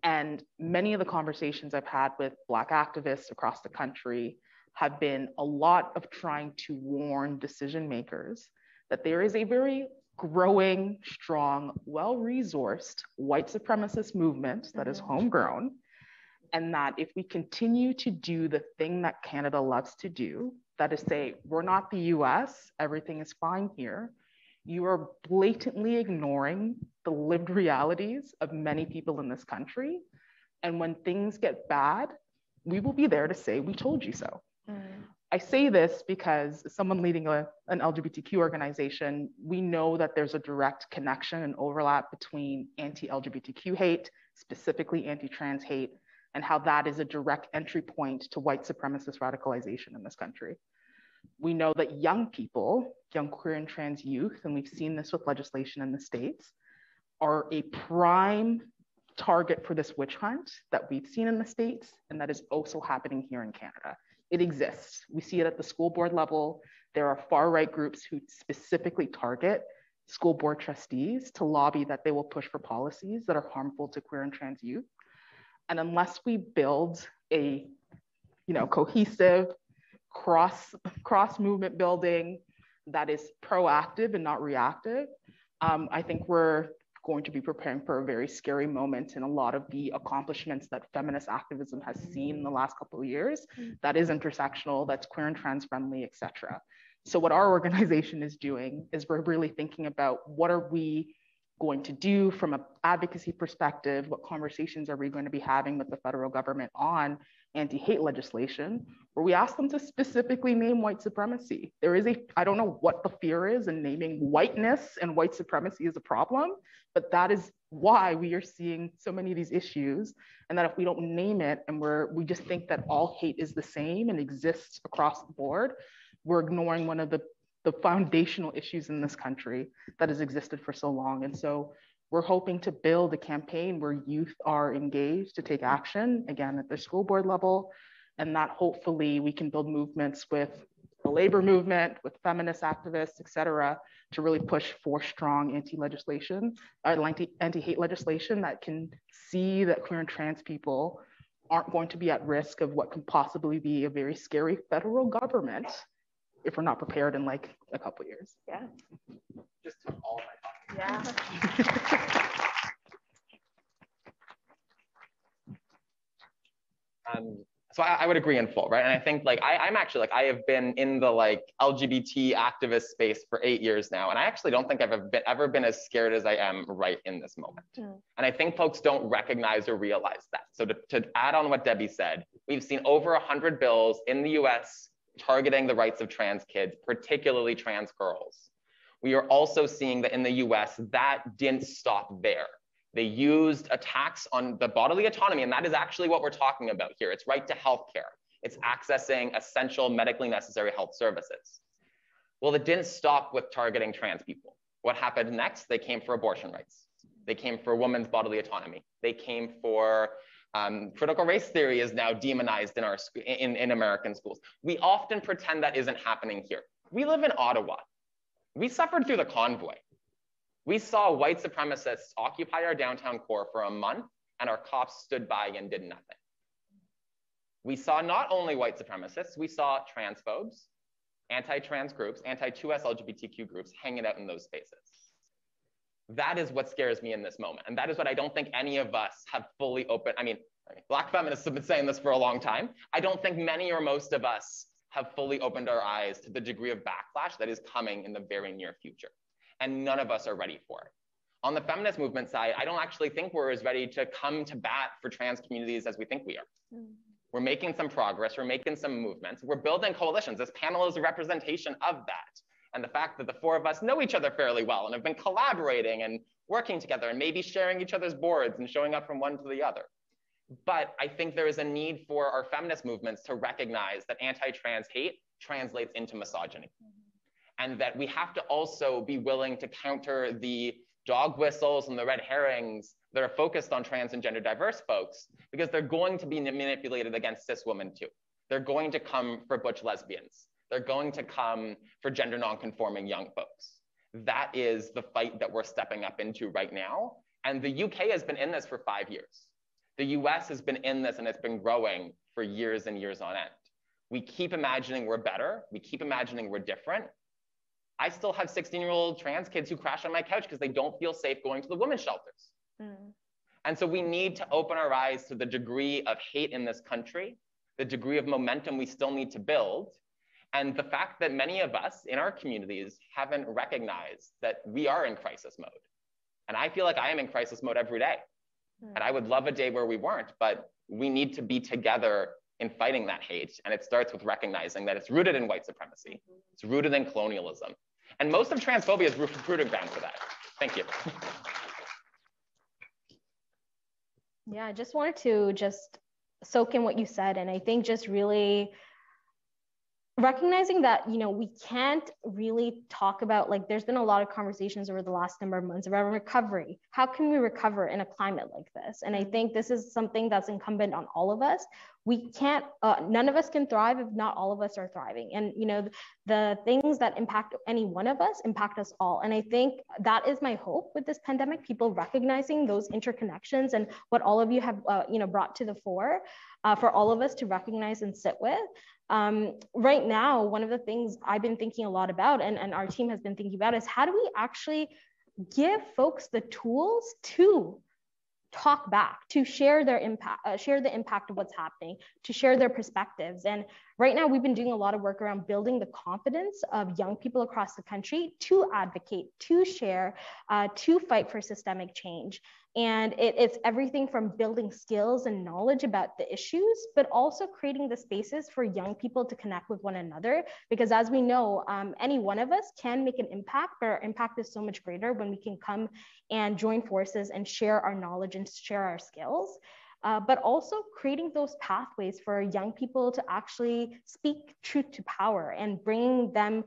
And many of the conversations I've had with Black activists across the country have been a lot of trying to warn decision makers that there is a very growing, strong, well-resourced white supremacist movement that is homegrown, and that if we continue to do the thing that Canada loves to do, that is say, we're not the US, everything is fine here, you are blatantly ignoring the lived realities of many people in this country. And when things get bad, we will be there to say, we told you so. I say this because as someone leading an LGBTQ organization, we know that there's a direct connection and overlap between anti-LGBTQ hate, specifically anti-trans hate, and how that is a direct entry point to white supremacist radicalization in this country. We know that young people, young queer and trans youth, and we've seen this with legislation in the States, are a prime target for this witch hunt that we've seen in the States and that is also happening here in Canada. It exists. We see it at the school board level. There are far-right groups who specifically target school board trustees to lobby that they will push for policies that are harmful to queer and trans youth. And unless we build a, you know, cohesive cross movement building that is proactive and not reactive, I think we're going to be preparing for a very scary moment in a lot of the accomplishments that feminist activism has seen in the last couple of years. That is intersectional, that's queer and trans friendly, et cetera. So what our organization is doing is we're really thinking about what are we going to do from an advocacy perspective, what conversations are we going to be having with the federal government on anti-hate legislation, where we ask them to specifically name white supremacy. There is I don't know what the fear is in naming whiteness and white supremacy as a problem, but that is why we are seeing so many of these issues. And that if we don't name it and we just think that all hate is the same and exists across the board, we're ignoring one of the foundational issues in this country that has existed for so long. And so we're hoping to build a campaign where youth are engaged to take action, again, at the school board level, and that hopefully we can build movements with the labor movement, with feminist activists, et cetera, to really push for strong anti-hate legislation that can see that queer and trans people aren't going to be at risk of what can possibly be a very scary federal government if we're not prepared in like a couple of years. Yeah. Just took all of my time. Yeah. So I would agree in full, right? And I think like I'm actually like I have been in the like LGBT activist space for 8 years now, and I actually don't think I've ever been as scared as I am right in this moment. And I think folks don't recognize or realize that. So to add on what Debbie said, we've seen over 100 bills in the U.S. targeting the rights of trans kids, particularly trans girls. We are also seeing that in the US, that didn't stop there. They used attacks on the bodily autonomy, and that is actually what we're talking about here. It's right to healthcare. It's accessing essential medically necessary health services. Well, it didn't stop with targeting trans people. What happened next? They came for abortion rights. They came for women's bodily autonomy. They came for critical race theory is now demonized in American schools. We often pretend that isn't happening here. We live in Ottawa. We suffered through the convoy. We saw white supremacists occupy our downtown core for a month, and our cops stood by and did nothing. We saw not only white supremacists, we saw transphobes, anti-trans groups, anti-2S LGBTQ groups hanging out in those spaces. That is what scares me in this moment. And that is what I don't think any of us have fully opened. I mean, Black feminists have been saying this for a long time. I don't think many or most of us have fully opened our eyes to the degree of backlash that is coming in the very near future. And none of us are ready for it. On the feminist movement side, I don't actually think we're as ready to come to bat for trans communities as we think we are. We're making some progress, we're making some movements, we're building coalitions. This panel is a representation of that. And the fact that the four of us know each other fairly well and have been collaborating and working together and maybe sharing each other's boards and showing up from one to the other. But I think there is a need for our feminist movements to recognize that anti-trans hate translates into misogyny. And that we have to also be willing to counter the dog whistles and the red herrings that are focused on trans and gender diverse folks, because they're going to be manipulated against cis women too. They're going to come for butch lesbians. They're going to come for gender nonconforming young folks. That is the fight that we're stepping up into right now. And the UK has been in this for 5 years. The US has been in this and it's been growing for years and years on end. We keep imagining we're better. We keep imagining we're different. I still have 16-year-old trans kids who crash on my couch because they don't feel safe going to the women's shelters. And so we need to open our eyes to the degree of hate in this country, the degree of momentum we still need to build, and the fact that many of us in our communities haven't recognized that we are in crisis mode. And I feel like I am in crisis mode every day. And I would love a day where we weren't, but we need to be together in fighting that hate. And it starts with recognizing that it's rooted in white supremacy. It's rooted in colonialism. And most of transphobia is rooted ground for that. Thank you. Yeah, I just wanted to just soak in what you said. And I think just really recognizing that, you know, we can't really talk about, like, there's been a lot of conversations over the last number of months around recovery. How can we recover in a climate like this? And I think this is something that's incumbent on all of us. We can't, none of us can thrive if not all of us are thriving. And, you know, the things that impact any one of us impact us all. And I think that is my hope with this pandemic, people recognizing those interconnections and what all of you have, you know, brought to the fore for all of us to recognize and sit with. Right now, one of the things I've been thinking a lot about and our team has been thinking about is how do we actually give folks the tools to talk back, to share their impact, share the impact of what's happening, to share their perspectives. And right now we've been doing a lot of work around building the confidence of young people across the country to advocate, to share, to fight for systemic change. And it's everything from building skills and knowledge about the issues, but also creating the spaces for young people to connect with one another. Because as we know, any one of us can make an impact, but our impact is so much greater when we can come and join forces and share our knowledge and share our skills. But also creating those pathways for young people to actually speak truth to power and bringing them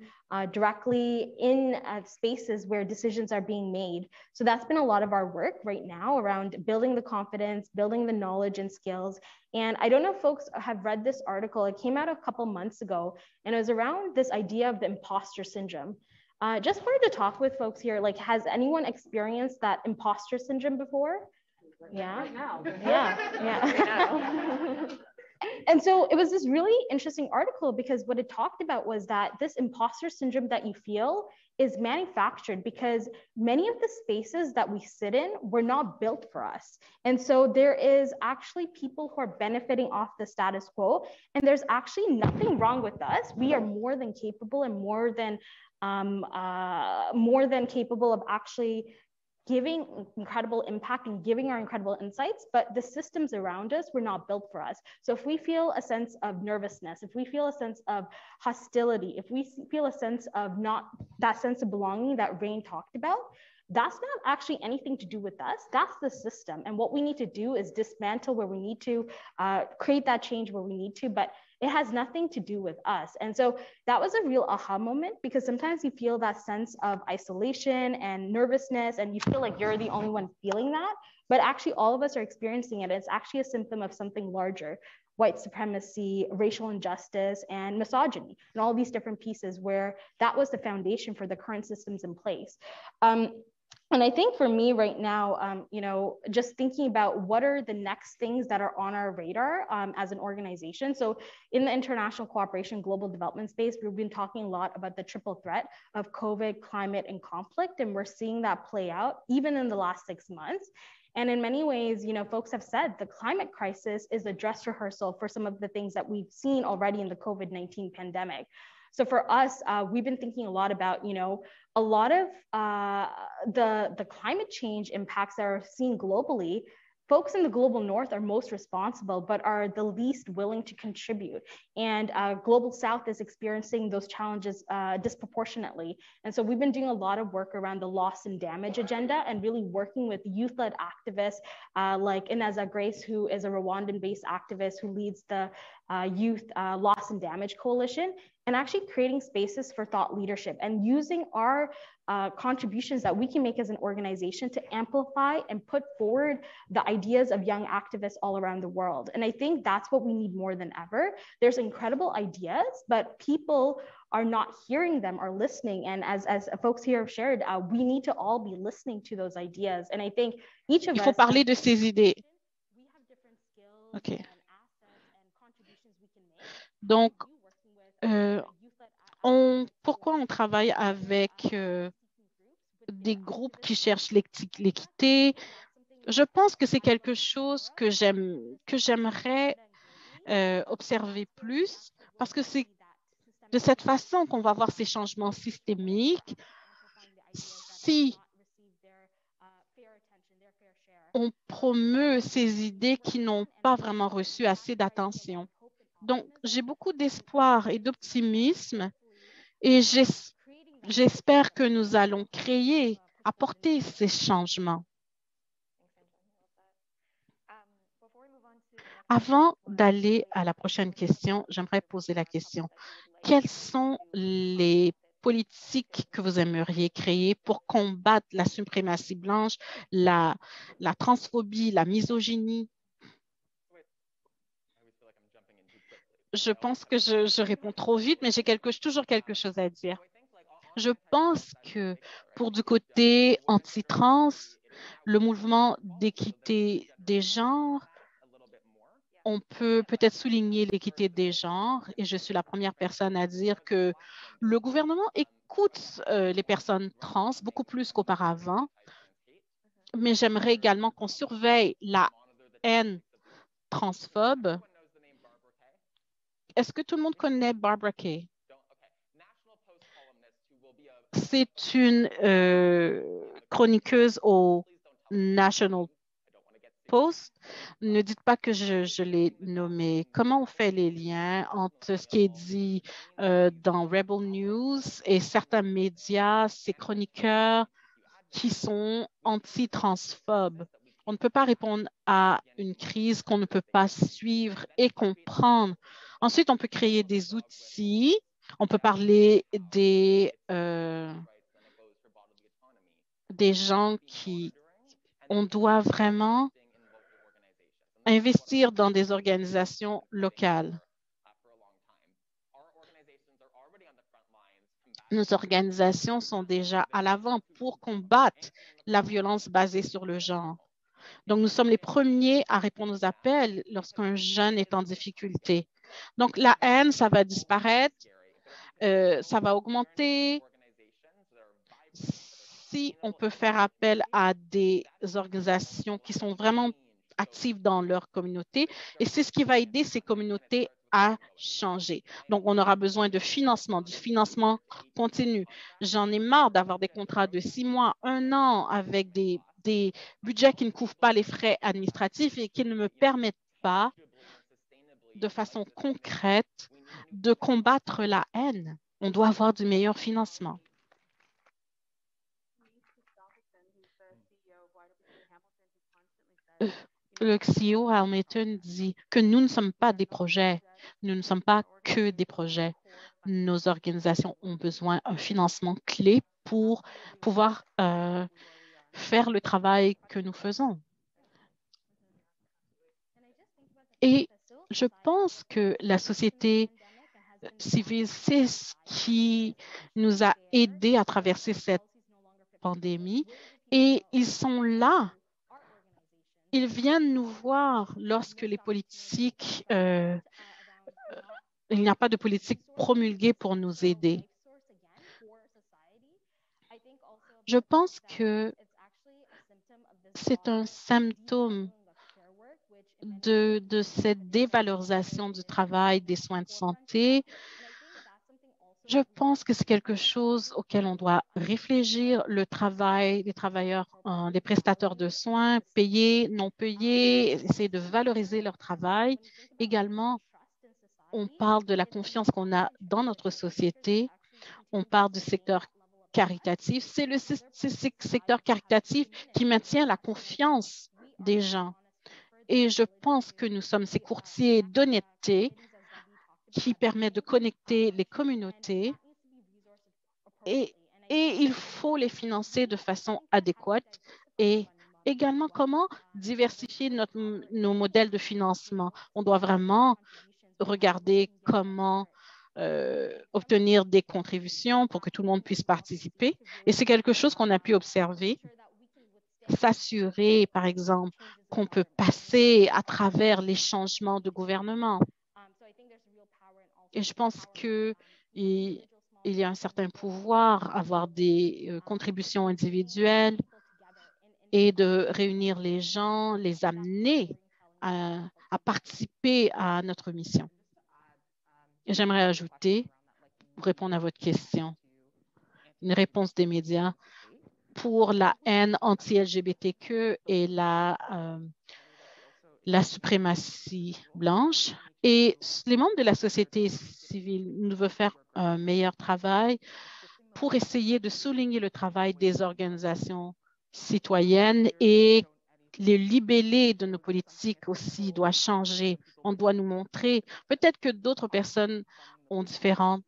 directly in spaces where decisions are being made. So that's been a lot of our work right now around building the confidence, building the knowledge and skills. And I don't know if folks have read this article. It came out a couple months ago, and it was around this idea of the imposter syndrome. Just wanted to talk with folks here, like, has anyone experienced that imposter syndrome before? Yeah. Right now. Yeah. And so it was this really interesting article because what it talked about was that this imposter syndrome that you feel is manufactured because many of the spaces that we sit in were not built for us. And so there is actually people who are benefiting off the status quo, and there's actually nothing wrong with us. We are more than capable and more than capable of actually giving incredible impact and giving our incredible insights, but the systems around us were not built for us. So if we feel a sense of nervousness, if we feel a sense of hostility, if we feel a sense of not that sense of belonging that Rain talked about, that's not actually anything to do with us. That's the system. And what we need to do is dismantle where we need to, create that change where we need to, but it has nothing to do with us. And so that was a real aha moment, because sometimes you feel that sense of isolation and nervousness, and you feel like you're the only one feeling that, but actually all of us are experiencing it. It's actually a symptom of something larger: white supremacy, racial injustice, and misogyny, and all these different pieces where that was the foundation for the current systems in place. And I think for me right now, you know, just thinking about what are the next things that are on our radar as an organization. So in the international cooperation, global development space, we've been talking a lot about the triple threat of COVID, climate, and conflict. And we're seeing that play out even in the last 6 months. And in many ways, you know, folks have said the climate crisis is a dress rehearsal for some of the things that we've seen already in the COVID-19 pandemic. So for us, we've been thinking a lot about, you know, a lot of the climate change impacts that are seen globally. Folks in the global north are most responsible, but are the least willing to contribute. And global south is experiencing those challenges disproportionately. And so we've been doing a lot of work around the loss and damage agenda and really working with youth-led activists like Ineza Grace, who is a Rwandan-based activist who leads the Youth Loss and Damage Coalition, and actually creating spaces for thought leadership and using our contributions that we can make as an organization to amplify and put forward the ideas of young activists all around the world. And I think that's what we need more than ever. There's incredible ideas, but people are not hearing them or listening. And as folks here have shared, we need to all be listening to those ideas. And I think each of us— Il faut parler de ces idées. we have different skills OK. and assets and contributions we can make. Donc, Working with pourquoi on travaille avec des groupes qui cherchent l'équité? Je pense que c'est quelque chose que j'aimerais observer plus, parce que c'est de cette façon qu'on va voir ces changements systémiques. Si on promeut ces idées qui n'ont pas vraiment reçu assez d'attention. Donc, j'ai beaucoup d'espoir et d'optimisme et j'espère que nous allons apporter ces changements. Avant d'aller à la prochaine question, j'aimerais poser la question. Quelles sont les politiques que vous aimeriez créer pour combattre la suprématie blanche, la transphobie, la misogynie? Je pense que je réponds trop vite, mais j'ai toujours quelque chose à dire. Je pense que pour du côté anti-trans, le mouvement d'équité des genres, on peut peut-être souligner l'équité des genres, et je suis la première personne à dire que le gouvernement écoute les personnes trans beaucoup plus qu'auparavant, mais j'aimerais également qu'on surveille la haine transphobe. Est-ce que tout le monde connaît Barbara Kay? C'est une chroniqueuse au National Post. Ne dites pas que je l'ai nommée. Comment on fait les liens entre ce qui est dit dans Rebel News et certains médias, ces chroniqueurs qui sont anti-transphobes? On ne peut pas répondre à une crise qu'on ne peut pas suivre et comprendre. Ensuite, on peut créer des outils. On peut parler des gens qui... On doit vraiment investir dans des organisations locales. Nos organisations sont déjà à l'avant pour combattre la violence basée sur le genre. Donc, nous sommes les premiers à répondre aux appels lorsqu'un jeune est en difficulté. Donc, la haine, ça va disparaître, ça va augmenter. Si on peut faire appel à des organisations qui sont vraiment actives dans leur communauté, et c'est ce qui va aider ces communautés à changer. Donc, on aura besoin de financement, du financement continu. J'en ai marre d'avoir des contrats de 6 mois, 1 an avec des budgets qui ne couvrent pas les frais administratifs et qui ne me permettent pas, de façon concrète, de combattre la haine. On doit avoir du meilleur financement. Le CEO Hamilton dit que nous ne sommes pas des projets, nous ne sommes pas que des projets. Nos organisations ont besoin d'un financement clé pour pouvoir faire le travail que nous faisons. Et je pense que la société civile, c'est ce qui nous a aidés à traverser cette pandémie et ils sont là. Ils viennent nous voir lorsque les politiques, il n'y a pas de politique promulguée pour nous aider. Je pense que c'est un symptôme de cette dévalorisation du travail, des soins de santé. Je pense que c'est quelque chose auquel on doit réfléchir, le travail des travailleurs, des prestataires de soins, payés, non payés, essayer de valoriser leur travail. Également, on parle de la confiance qu'on a dans notre société. On parle du secteur caritatif. C'est le secteur caritatif qui maintient la confiance des gens. Et je pense que nous sommes ces courtiers d'honnêteté qui permettent de connecter les communautés et il faut les financer de façon adéquate. Et également, comment diversifier nos modèles de financement. On doit vraiment regarder comment obtenir des contributions pour que tout le monde puisse participer. Et c'est quelque chose qu'on a pu observer. S'assurer, par exemple, qu'on peut passer à travers les changements de gouvernement. Et je pense qu'il y a un certain pouvoir à avoir des contributions individuelles et de réunir les gens, les amener à participer à notre mission. J'aimerais ajouter, pour répondre à votre question, une réponse des médias pour la haine anti-LGBTQ et la suprématie blanche. Et les membres de la société civile nous veulent faire un meilleur travail pour essayer de souligner le travail des organisations citoyennes et le libellé de nos politiques aussi doit changer. On doit nous montrer, peut-être que d'autres personnes ont différentes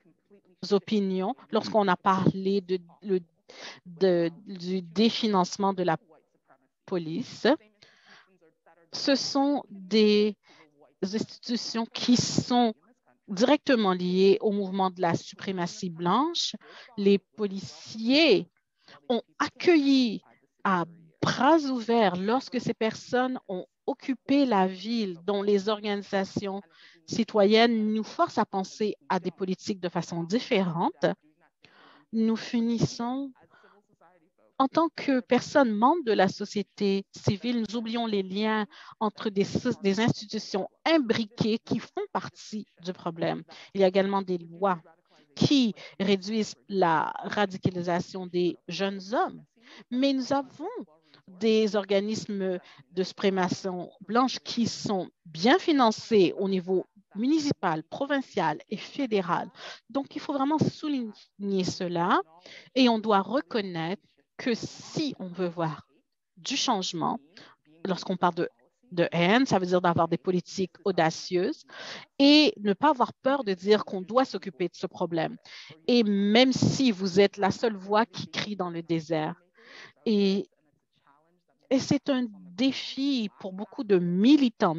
opinions lorsqu'on a parlé du définancement de la police. Ce sont des institutions qui sont directement liées au mouvement de la suprématie blanche. Les policiers ont accueilli à bras ouverts lorsque ces personnes ont occupé la ville, dont les organisations citoyennes nous forcent à penser à des politiques de façon différente. Nous finissons, en tant que personnes membres de la société civile, nous oublions les liens entre des institutions imbriquées qui font partie du problème. Il y a également des lois qui réduisent la radicalisation des jeunes hommes, mais nous avons des organismes de suprématie blanche qui sont bien financés au niveau municipal, provincial et fédéral. Donc, il faut vraiment souligner cela et on doit reconnaître que si on veut voir du changement, lorsqu'on parle de haine, ça veut dire d'avoir des politiques audacieuses et ne pas avoir peur de dire qu'on doit s'occuper de ce problème. Et même si vous êtes la seule voix qui crie dans le désert. Et c'est un défi pour beaucoup de militants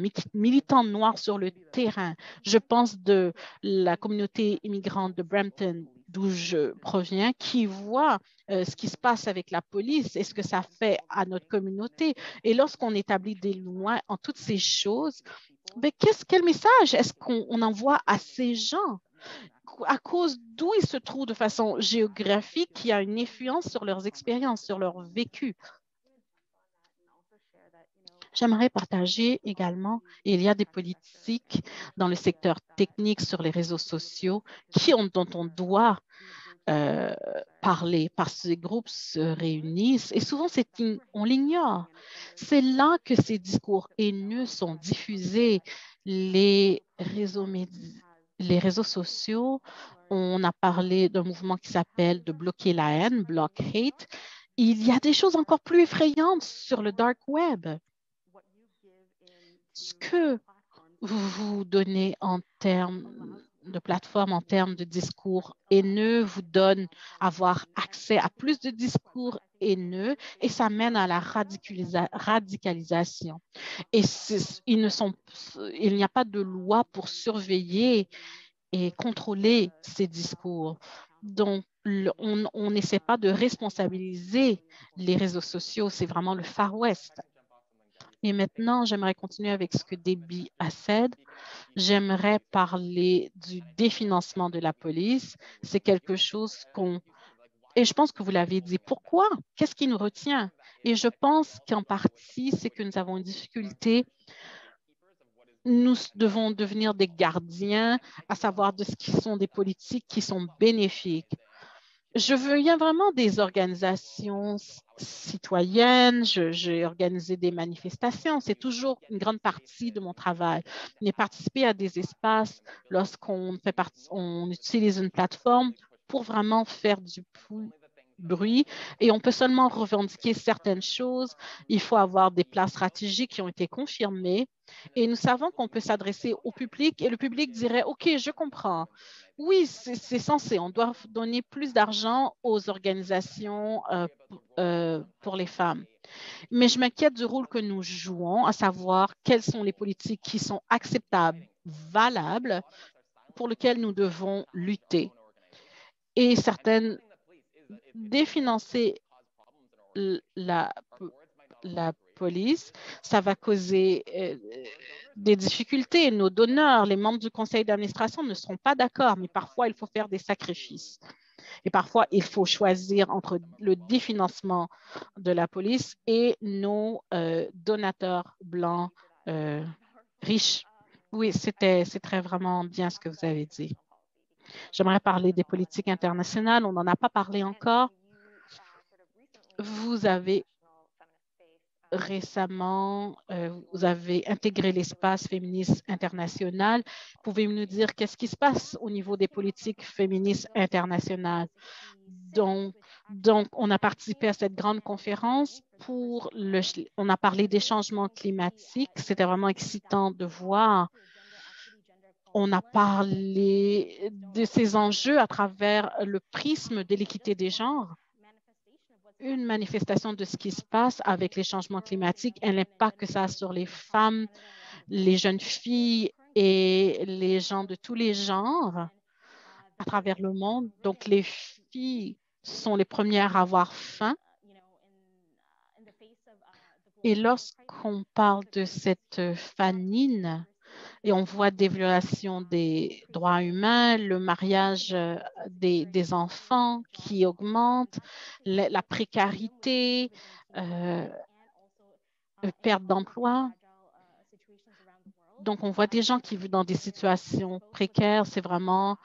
noirs sur le terrain. Je pense de la communauté immigrante de Brampton, d'où je proviens, qui voit ce qui se passe avec la police et ce que ça fait à notre communauté. Et lorsqu'on établit des lois en toutes ces choses, ben, quel message est-ce qu'on envoie à ces gens? À cause d'où ils se trouvent de façon géographique, qui a une influence sur leurs expériences, sur leur vécu. J'aimerais partager également, il y a des politiques dans le secteur technique sur les réseaux sociaux dont on doit parler parce que ces groupes se réunissent et souvent on l'ignore. C'est là que ces discours haineux sont diffusés. Les réseaux sociaux, on a parlé d'un mouvement qui s'appelle de bloquer la haine, Block Hate. Il y a des choses encore plus effrayantes sur le dark web. Ce que vous donnez en termes de plateforme, en termes de discours haineux, vous donne avoir accès à plus de discours haineux et ça mène à la radicalisation. Et il n'y a pas de loi pour surveiller et contrôler ces discours. Donc, on n'essaie pas de responsabiliser les réseaux sociaux, c'est vraiment le Far West. Et maintenant, j'aimerais continuer avec ce que Debbie a dit. J'aimerais parler du définancement de la police. C'est quelque chose qu'on Et je pense que vous l'avez dit. Pourquoi? Qu'est-ce qui nous retient? Et je pense qu'en partie, c'est que nous avons une difficulté. Nous devons devenir des gardiens, à savoir de ce qui sont des politiques qui sont bénéfiques. Je viens vraiment des organisations citoyennes, j'ai organisé des manifestations, c'est toujours une grande partie de mon travail. Mais participer à des espaces lorsqu'on on utilise une plateforme pour vraiment faire du bruit et on peut seulement revendiquer certaines choses. Il faut avoir des plans stratégiques qui ont été confirmés et nous savons qu'on peut s'adresser au public et le public dirait, OK, je comprends. Oui, c'est censé. On doit donner plus d'argent aux organisations pour les femmes. Mais je m'inquiète du rôle que nous jouons, à savoir quelles sont les politiques qui sont acceptables, valables, pour lesquelles nous devons lutter. Et certaines, définancer la police, ça va causer des difficultés. Nos donneurs, les membres du conseil d'administration ne seront pas d'accord, mais parfois, il faut faire des sacrifices. Et parfois, il faut choisir entre le définancement de la police et nos donateurs blancs riches. Oui, c'est très vraiment bien ce que vous avez dit. J'aimerais parler des politiques internationales. On n'en a pas parlé encore. Vous avez récemment, vous avez intégré l'espace féministe international. Pouvez-vous nous dire qu'est-ce qui se passe au niveau des politiques féministes internationales? Donc, on a participé à cette grande conférence on a parlé des changements climatiques. C'était vraiment excitant de voir. On a parlé de ces enjeux à travers le prisme de l'équité des genres. Une manifestation de ce qui se passe avec les changements climatiques et l'impact que ça a sur les femmes, les jeunes filles et les gens de tous les genres à travers le monde. Donc, les filles sont les premières à avoir faim. Et lorsqu'on parle de cette famine, et on voit des violations des droits humains, le mariage des enfants qui augmente, la précarité, perte d'emploi. Donc, on voit des gens qui vivent dans des situations précaires. C'est vraiment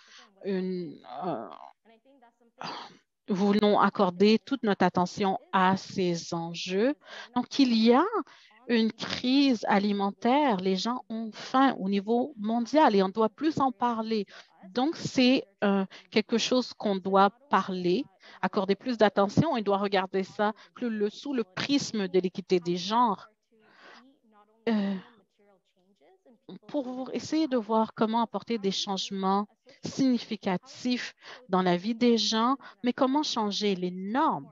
nous voulons accorder toute notre attention à ces enjeux. Donc, il y a une crise alimentaire. Les gens ont faim au niveau mondial et on doit plus en parler. Donc, c'est quelque chose qu'on doit parler, accorder plus d'attention. On doit regarder ça sous le prisme de l'équité des genres. Pour essayer de voir comment apporter des changements significatifs dans la vie des gens, mais comment changer les normes,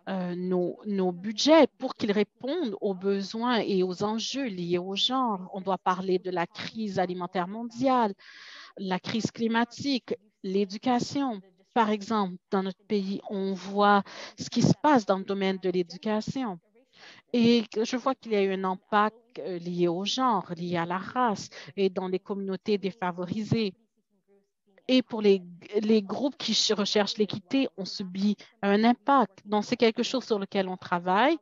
nos budgets pour qu'ils répondent aux besoins et aux enjeux liés au genre. On doit parler de la crise alimentaire mondiale, la crise climatique, l'éducation. Par exemple, dans notre pays, on voit ce qui se passe dans le domaine de l'éducation. Et je vois qu'il y a eu un impact lié au genre, lié à la race et dans les communautés défavorisées. Et pour les groupes qui recherchent l'équité, on subit un impact. Donc, c'est quelque chose sur lequel on travaille.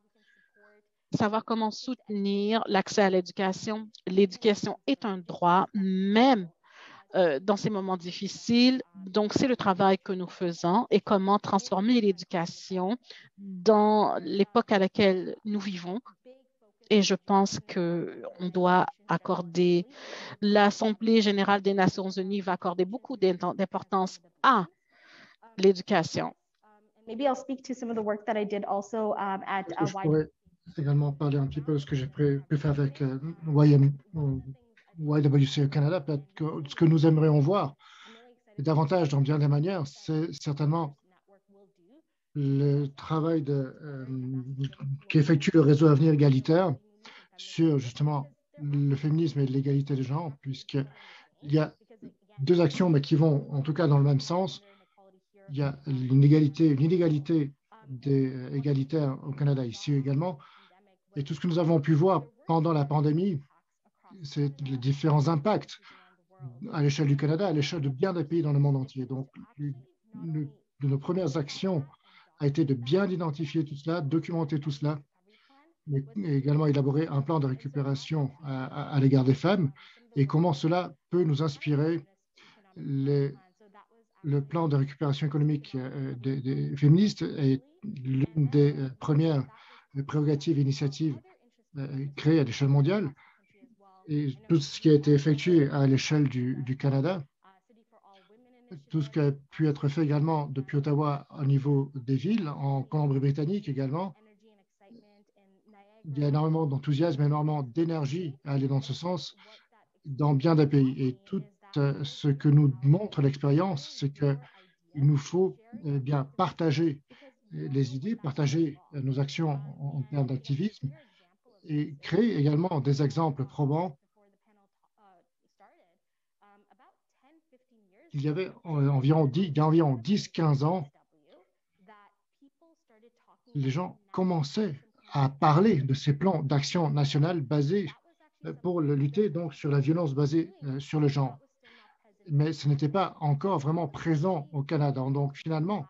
Savoir comment soutenir l'accès à l'éducation. L'éducation est un droit, même dans ces moments difficiles. Donc, c'est le travail que nous faisons et comment transformer l'éducation dans l'époque à laquelle nous vivons. Et je pense qu'on doit accorder, l'Assemblée générale des Nations unies va accorder beaucoup d'importance à l'éducation. Maybe I'll speak to some of the work that I did also at je pourrais également parler un petit peu de ce que j'ai pu faire avec YWCA Canada. Peut-être que ce que nous aimerions voir, et davantage dans bien des manières, c'est certainement le travail qu'effectue le réseau Avenir Égalitaire sur justement le féminisme et l'égalité des genres, puisqu'il y a deux actions, mais qui vont en tout cas dans le même sens. Il y a une inégalité égalitaire au Canada ici également. Et tout ce que nous avons pu voir pendant la pandémie, c'est les différents impacts à l'échelle du Canada, à l'échelle de bien des pays dans le monde entier. Donc, nous de nos premières actions a été de bien identifier tout cela, documenter tout cela, mais également élaborer un plan de récupération à l'égard des femmes et comment cela peut nous inspirer le plan de récupération économique des féministes est l'une des premières prérogatives et initiatives créées à l'échelle mondiale. Et tout ce qui a été effectué à l'échelle du Canada, tout ce qui a pu être fait également depuis Ottawa au niveau des villes, en Colombie-Britannique également, il y a énormément d'enthousiasme, énormément d'énergie à aller dans ce sens dans bien des pays. Et tout ce que nous montre l'expérience, c'est qu'il nous faut bien partager les idées, partager nos actions en termes d'activisme et créer également des exemples probants. Il y avait environ 10-15 ans, les gens commençaient à parler de ces plans d'action nationale basés pour lutter donc sur la violence basée sur le genre. Mais ce n'était pas encore vraiment présent au Canada. Donc finalement,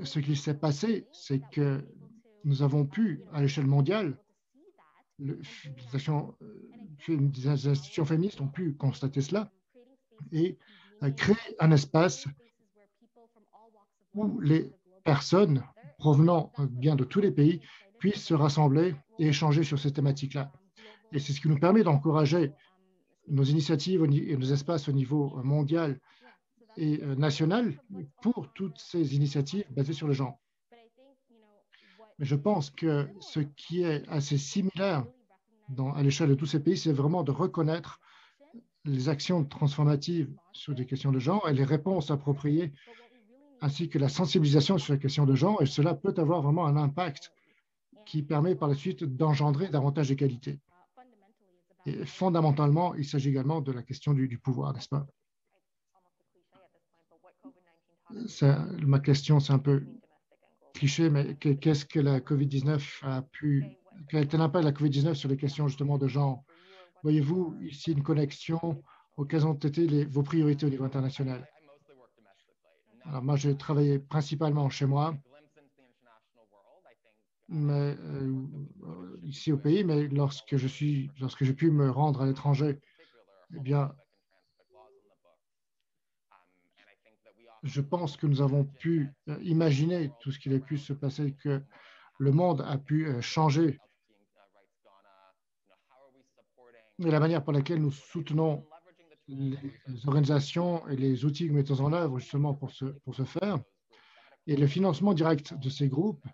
ce qui s'est passé, c'est que nous avons pu, à l'échelle mondiale, les institutions féministes ont pu constater cela et créer un espace où les personnes provenant bien de tous les pays puissent se rassembler et échanger sur ces thématiques-là. Et c'est ce qui nous permet d'encourager nos initiatives et nos espaces au niveau mondial et national pour toutes ces initiatives basées sur le genre. Mais je pense que ce qui est assez similaire à l'échelle de tous ces pays, c'est vraiment de reconnaître les actions transformatives sur des questions de genre et les réponses appropriées, ainsi que la sensibilisation sur les questions de genre. Et cela peut avoir vraiment un impact qui permet par la suite d'engendrer davantage d'égalité. Et fondamentalement, il s'agit également de la question du pouvoir, n'est-ce pas? Ma question, c'est un peu cliché, mais qu'est-ce que la COVID-19 a pu... Quel est l'impact de la COVID-19 sur les questions justement de genre? Voyez-vous ici une connexion aux quelles ont été vos priorités au niveau international? Alors moi, j'ai travaillé principalement chez moi, mais, ici au pays, mais lorsque j'ai pu me rendre à l'étranger, eh bien, je pense que nous avons pu imaginer tout ce qu'il a pu se passer, que le monde a pu changer. Et la manière par laquelle nous soutenons les organisations et les outils que nous mettons en œuvre justement pour ce faire, et le financement direct de ces groupes,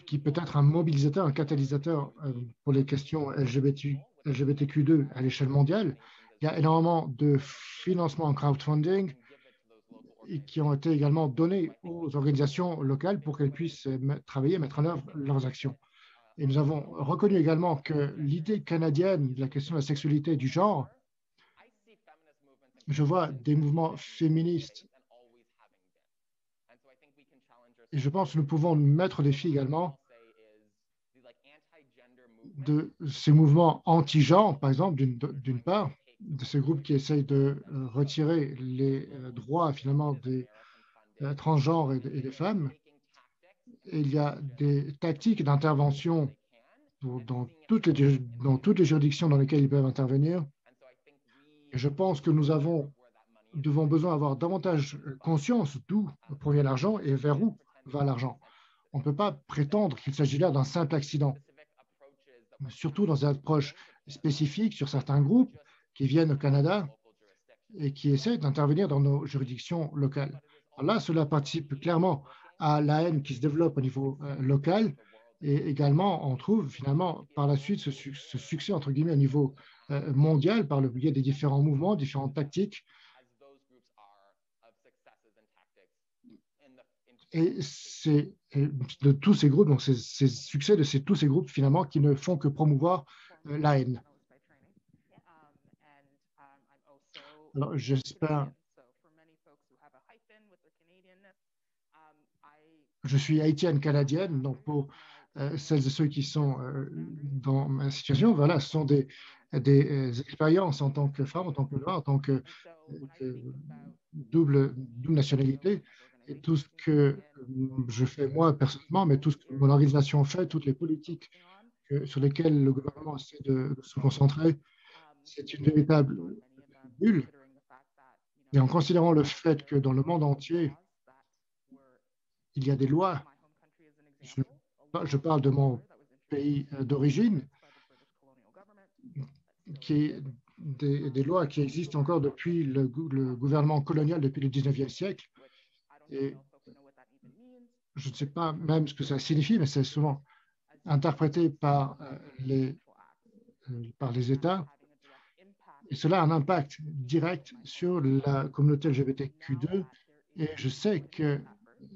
qui peut être un mobilisateur, un catalyseur pour les questions LGBTQ2 à l'échelle mondiale. Il y a énormément de financements en crowdfunding qui ont été également donnés aux organisations locales pour qu'elles puissent travailler, mettre en œuvre leurs actions. Et nous avons reconnu également que l'idée canadienne de la question de la sexualité et du genre, je vois des mouvements féministes et je pense que nous pouvons mettre au défi également de ces mouvements anti-genre, par exemple, d'une part, de ces groupes qui essayent de retirer les droits finalement des transgenres et des femmes. Et il y a des tactiques d'intervention dans toutes les juridictions dans lesquelles ils peuvent intervenir. Et je pense que nous devons besoin d'avoir davantage conscience d'où provient l'argent et vers où va l'argent. On ne peut pas prétendre qu'il s'agit là d'un simple accident, surtout dans des approches spécifiques sur certains groupes qui viennent au Canada et qui essaient d'intervenir dans nos juridictions locales. Alors là, cela participe clairement à la haine qui se développe au niveau local et également, on trouve finalement par la suite ce succès, entre guillemets, au niveau mondial par le biais des différents mouvements, différentes tactiques. Et c'est de tous ces groupes, donc c'est succès de tous ces groupes finalement qui ne font que promouvoir la haine. Alors j'espère, je suis haïtienne canadienne, donc pour celles et ceux qui sont dans ma situation, voilà, ce sont des expériences en tant que femme, en tant que noire, en tant que double nationalité. Et tout ce que je fais moi personnellement, mais tout ce que mon organisation fait, toutes les politiques sur lesquelles le gouvernement essaie de se concentrer, c'est une véritable bulle. Et en considérant le fait que dans le monde entier, il y a des lois, je parle de mon pays d'origine, des lois qui existent encore depuis le gouvernement colonial depuis le 19e siècle. Et je ne sais pas même ce que ça signifie, mais c'est souvent interprété par les États. Et cela a un impact direct sur la communauté LGBTQ2. Et je sais que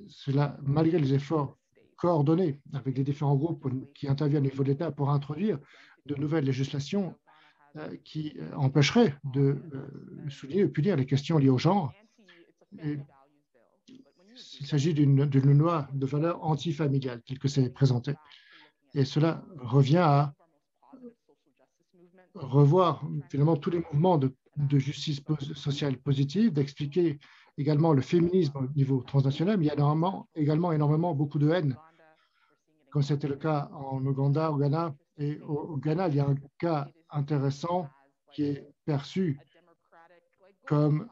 cela, malgré les efforts coordonnés avec les différents groupes qui interviennent au niveau de l'État pour introduire de nouvelles législations qui empêcheraient de souligner ou punir les questions liées au genre. Il s'agit d'une loi de valeur antifamiliale telle que c'est présenté. Et cela revient à revoir finalement tous les mouvements de justice sociale positive, d'expliquer également le féminisme au niveau transnational, mais il y a également énormément beaucoup de haine, comme c'était le cas en Ouganda, au Ghana. Et au Ghana, il y a un cas intéressant qui est perçu comme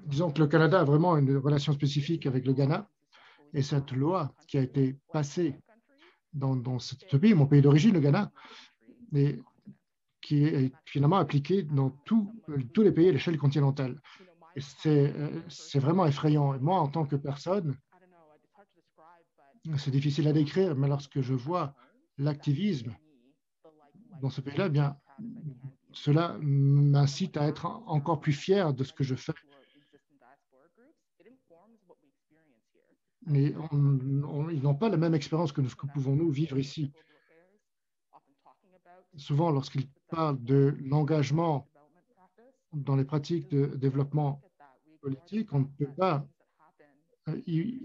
disons que le Canada a vraiment une relation spécifique avec le Ghana, et cette loi qui a été passée dans ce pays, mon pays d'origine, le Ghana, et qui est finalement appliquée dans tous les pays à l'échelle continentale. Et c'est vraiment effrayant. Et moi, en tant que personne, c'est difficile à décrire, mais lorsque je vois l'activisme dans ce pays-là, bien, cela m'incite à être encore plus fier de ce que je fais. Mais ils n'ont pas la même expérience que ce que pouvons-nous vivre ici. Souvent, lorsqu'ils parlent de l'engagement dans les pratiques de développement politique, on ne peut pas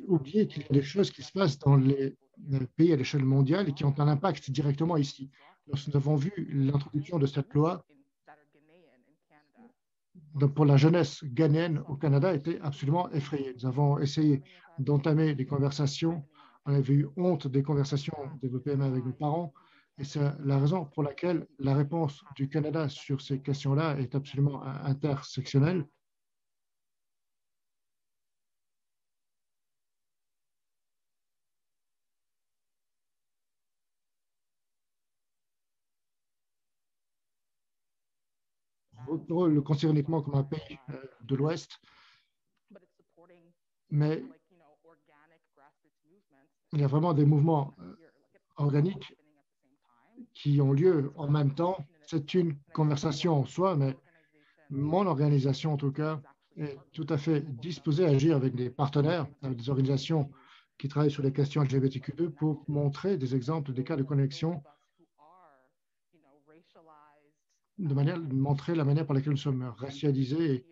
oublier qu'il y a des choses qui se passent dans les pays à l'échelle mondiale et qui ont un impact directement ici. Lorsque nous avons vu l'introduction de cette loi pour la jeunesse ghanéenne au Canada était absolument effrayée. Nous avons essayé d'entamer des conversations. On avait eu honte des conversations développées même avec mes parents. Et c'est la raison pour laquelle la réponse du Canada sur ces questions-là est absolument intersectionnelle. On le considère uniquement comme un pays de l'Ouest, mais il y a vraiment des mouvements organiques qui ont lieu en même temps. C'est une conversation en soi, mais mon organisation, en tout cas, est tout à fait disposée à agir avec des partenaires, avec des organisations qui travaillent sur les questions LGBTQ2 pour montrer des exemples, des cas de connexion, de montrer la manière par laquelle nous sommes racialisés,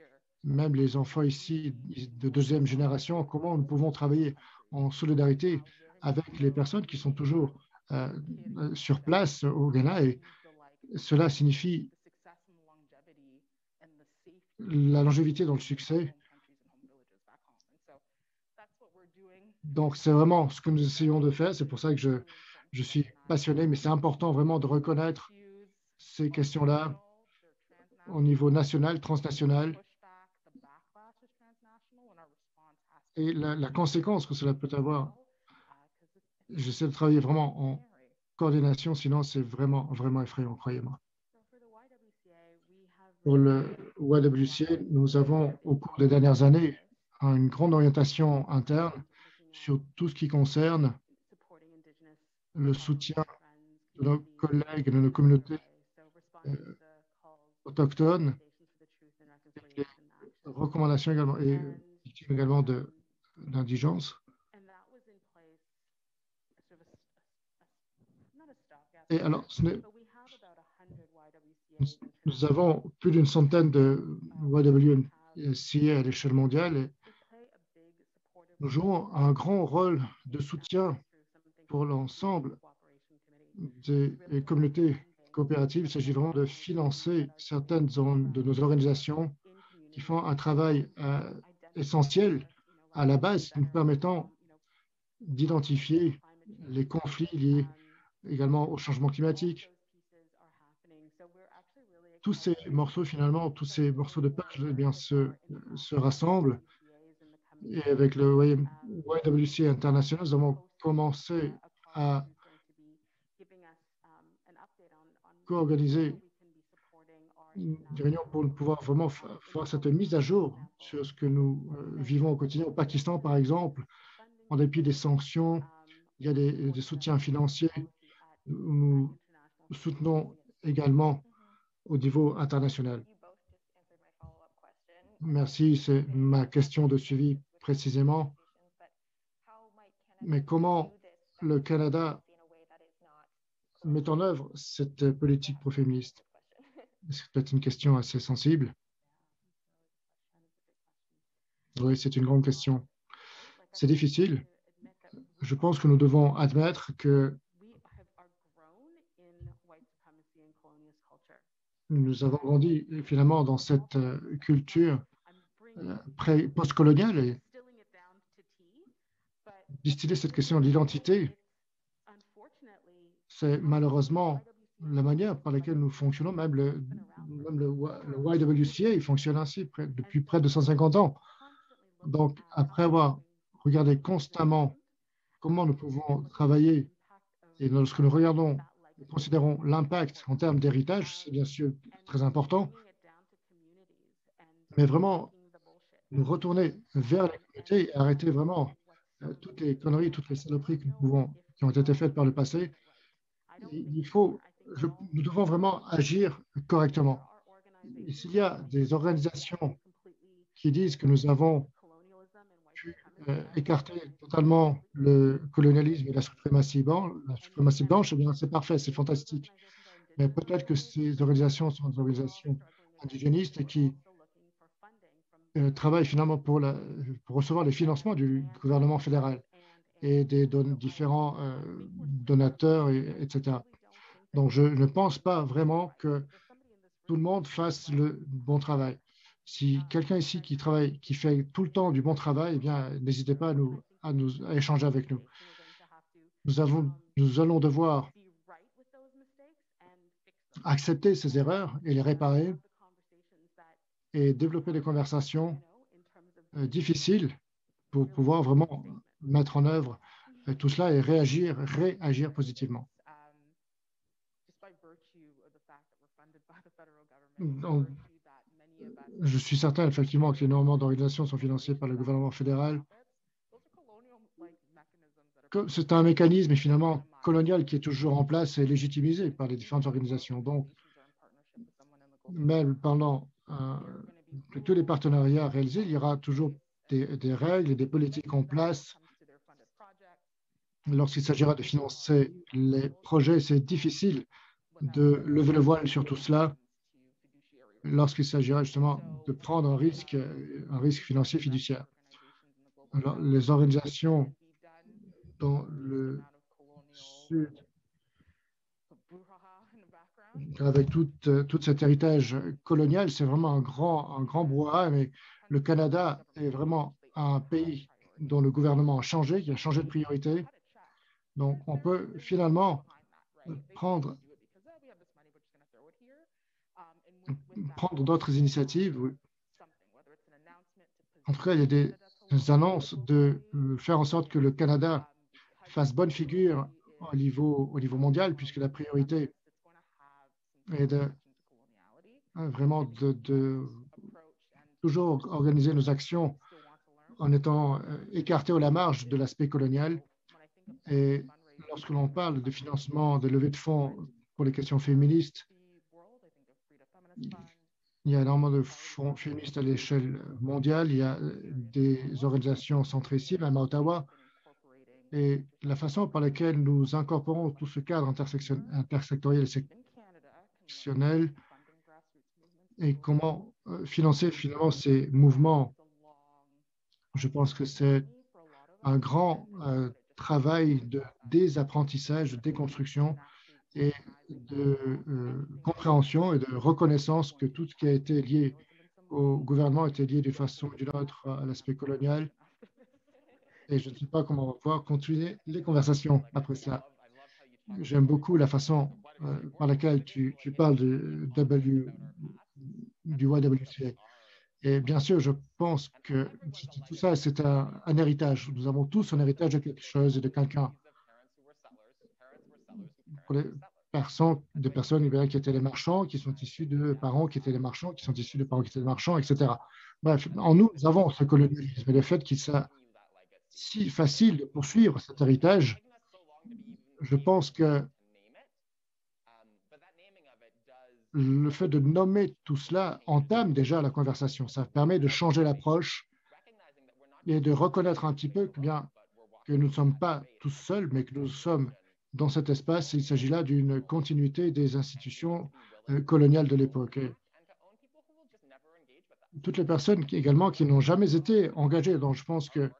même les enfants ici de deuxième génération, comment nous pouvons travailler en solidarité avec les personnes qui sont toujours sur place au Ghana. Et cela signifie la longévité dans le succès. Donc, c'est vraiment ce que nous essayons de faire. C'est pour ça que je suis passionné, mais c'est important vraiment de reconnaître ces questions-là au niveau national, transnational, et la conséquence que cela peut avoir. J'essaie de travailler vraiment en coordination, sinon c'est vraiment, vraiment effrayant, croyez-moi. Pour le YWCA, nous avons, au cours des dernières années, une grande orientation interne sur tout ce qui concerne le soutien de nos collègues, de nos communautés autochtones, et les recommandations également, et victimes également d'indigence. Et alors, nous avons plus d'une centaine de YWCA à l'échelle mondiale et nous jouons un grand rôle de soutien pour l'ensemble des communautés coopérative, il s'agit vraiment de financer certaines de nos organisations qui font un travail essentiel à la base, nous permettant d'identifier les conflits liés également au changement climatique. Tous ces morceaux, finalement, tous ces morceaux de puzzle eh bien, se rassemblent. Et avec le YWCA International, nous avons commencé à co-organiser une réunion pour pouvoir vraiment faire cette mise à jour sur ce que nous vivons au quotidien. Au Pakistan, par exemple, en dépit des sanctions, il y a des soutiens financiers. Nous soutenons également au niveau international. Merci, c'est ma question de suivi précisément. Mais comment le Canada met en œuvre cette politique pro-féministe? C'est peut-être une question assez sensible. Oui, c'est une grande question. C'est difficile. Je pense que nous devons admettre que nous avons grandi finalement dans cette culture post-coloniale et distiller cette question d'identité, c'est malheureusement la manière par laquelle nous fonctionnons. Même le YWCA il fonctionne ainsi depuis près de 150 ans. Donc, après avoir regardé constamment comment nous pouvons travailler et lorsque nous regardons et considérons l'impact en termes d'héritage, c'est bien sûr très important, mais vraiment nous retourner vers la communauté et arrêter vraiment toutes les conneries, toutes les saloperies qui ont été faites par le passé. Nous devons vraiment agir correctement. Et s'il y a des organisations qui disent que nous avons pu écarter totalement le colonialisme et la suprématie blanche, eh bien, c'est parfait, c'est fantastique. Mais peut-être que ces organisations sont des organisations indigénistes et qui travaillent finalement pour recevoir les financements du gouvernement fédéral et des différents donateurs, etc. Donc, je ne pense pas vraiment que tout le monde fasse le bon travail. Si quelqu'un ici qui fait tout le temps du bon travail, eh bien, n'hésitez pas à échanger avec nous. Nous allons devoir accepter ces erreurs et les réparer et développer des conversations difficiles pour pouvoir vraiment mettre en œuvre tout cela et réagir positivement. Donc, je suis certain effectivement que énormément d'organisations sont financées par le gouvernement fédéral. C'est un mécanisme finalement colonial qui est toujours en place et légitimisé par les différentes organisations. Donc, même pendant tous les partenariats réalisés, il y aura toujours des règles et des politiques en place. Lorsqu'il s'agira de financer les projets, c'est difficile de lever le voile sur tout cela lorsqu'il s'agira justement de prendre un risque financier fiduciaire. Alors, les organisations dans le sud, avec tout cet héritage colonial, c'est vraiment un grand brouhaha, mais le Canada est vraiment un pays dont le gouvernement a changé, qui a changé de priorité. Donc, on peut finalement prendre d'autres initiatives. En tout cas, il y a des annonces de faire en sorte que le Canada fasse bonne figure au niveau mondial, puisque la priorité est vraiment de toujours organiser nos actions en étant écartés à la marge de l'aspect colonial. Et lorsque l'on parle de financement, de levée de fonds pour les questions féministes, il y a énormément de fonds féministes à l'échelle mondiale. Il y a des organisations centrées ici, même à Ottawa. Et la façon par laquelle nous incorporons tout ce cadre intersectoriel et sectionnel et comment financer finalement ces mouvements, je pense que c'est un grand travail de désapprentissage, de déconstruction et de compréhension et de reconnaissance que tout ce qui a été lié au gouvernement était lié d'une façon ou d'une autre à l'aspect colonial. Et je ne sais pas comment on va pouvoir continuer les conversations après ça. J'aime beaucoup la façon par laquelle tu parles du YWCA. Et bien sûr, je pense que tout ça, c'est un héritage. Nous avons tous un héritage de quelque chose et de quelqu'un. Pour les des personnes qui étaient des marchands, qui sont issus de parents qui étaient des marchands, qui sont issus de parents qui étaient des marchands, etc. Bref, en nous, nous avons ce colonialisme et le fait qu'il soit si facile de poursuivre cet héritage, je pense que le fait de nommer tout cela entame déjà la conversation. Ça permet de changer l'approche et de reconnaître un petit peu que nous ne sommes pas tous seuls, mais que nous sommes dans cet espace. Il s'agit là d'une continuité des institutions coloniales de l'époque. Toutes les personnes également qui n'ont jamais été engagées. Donc, je pense que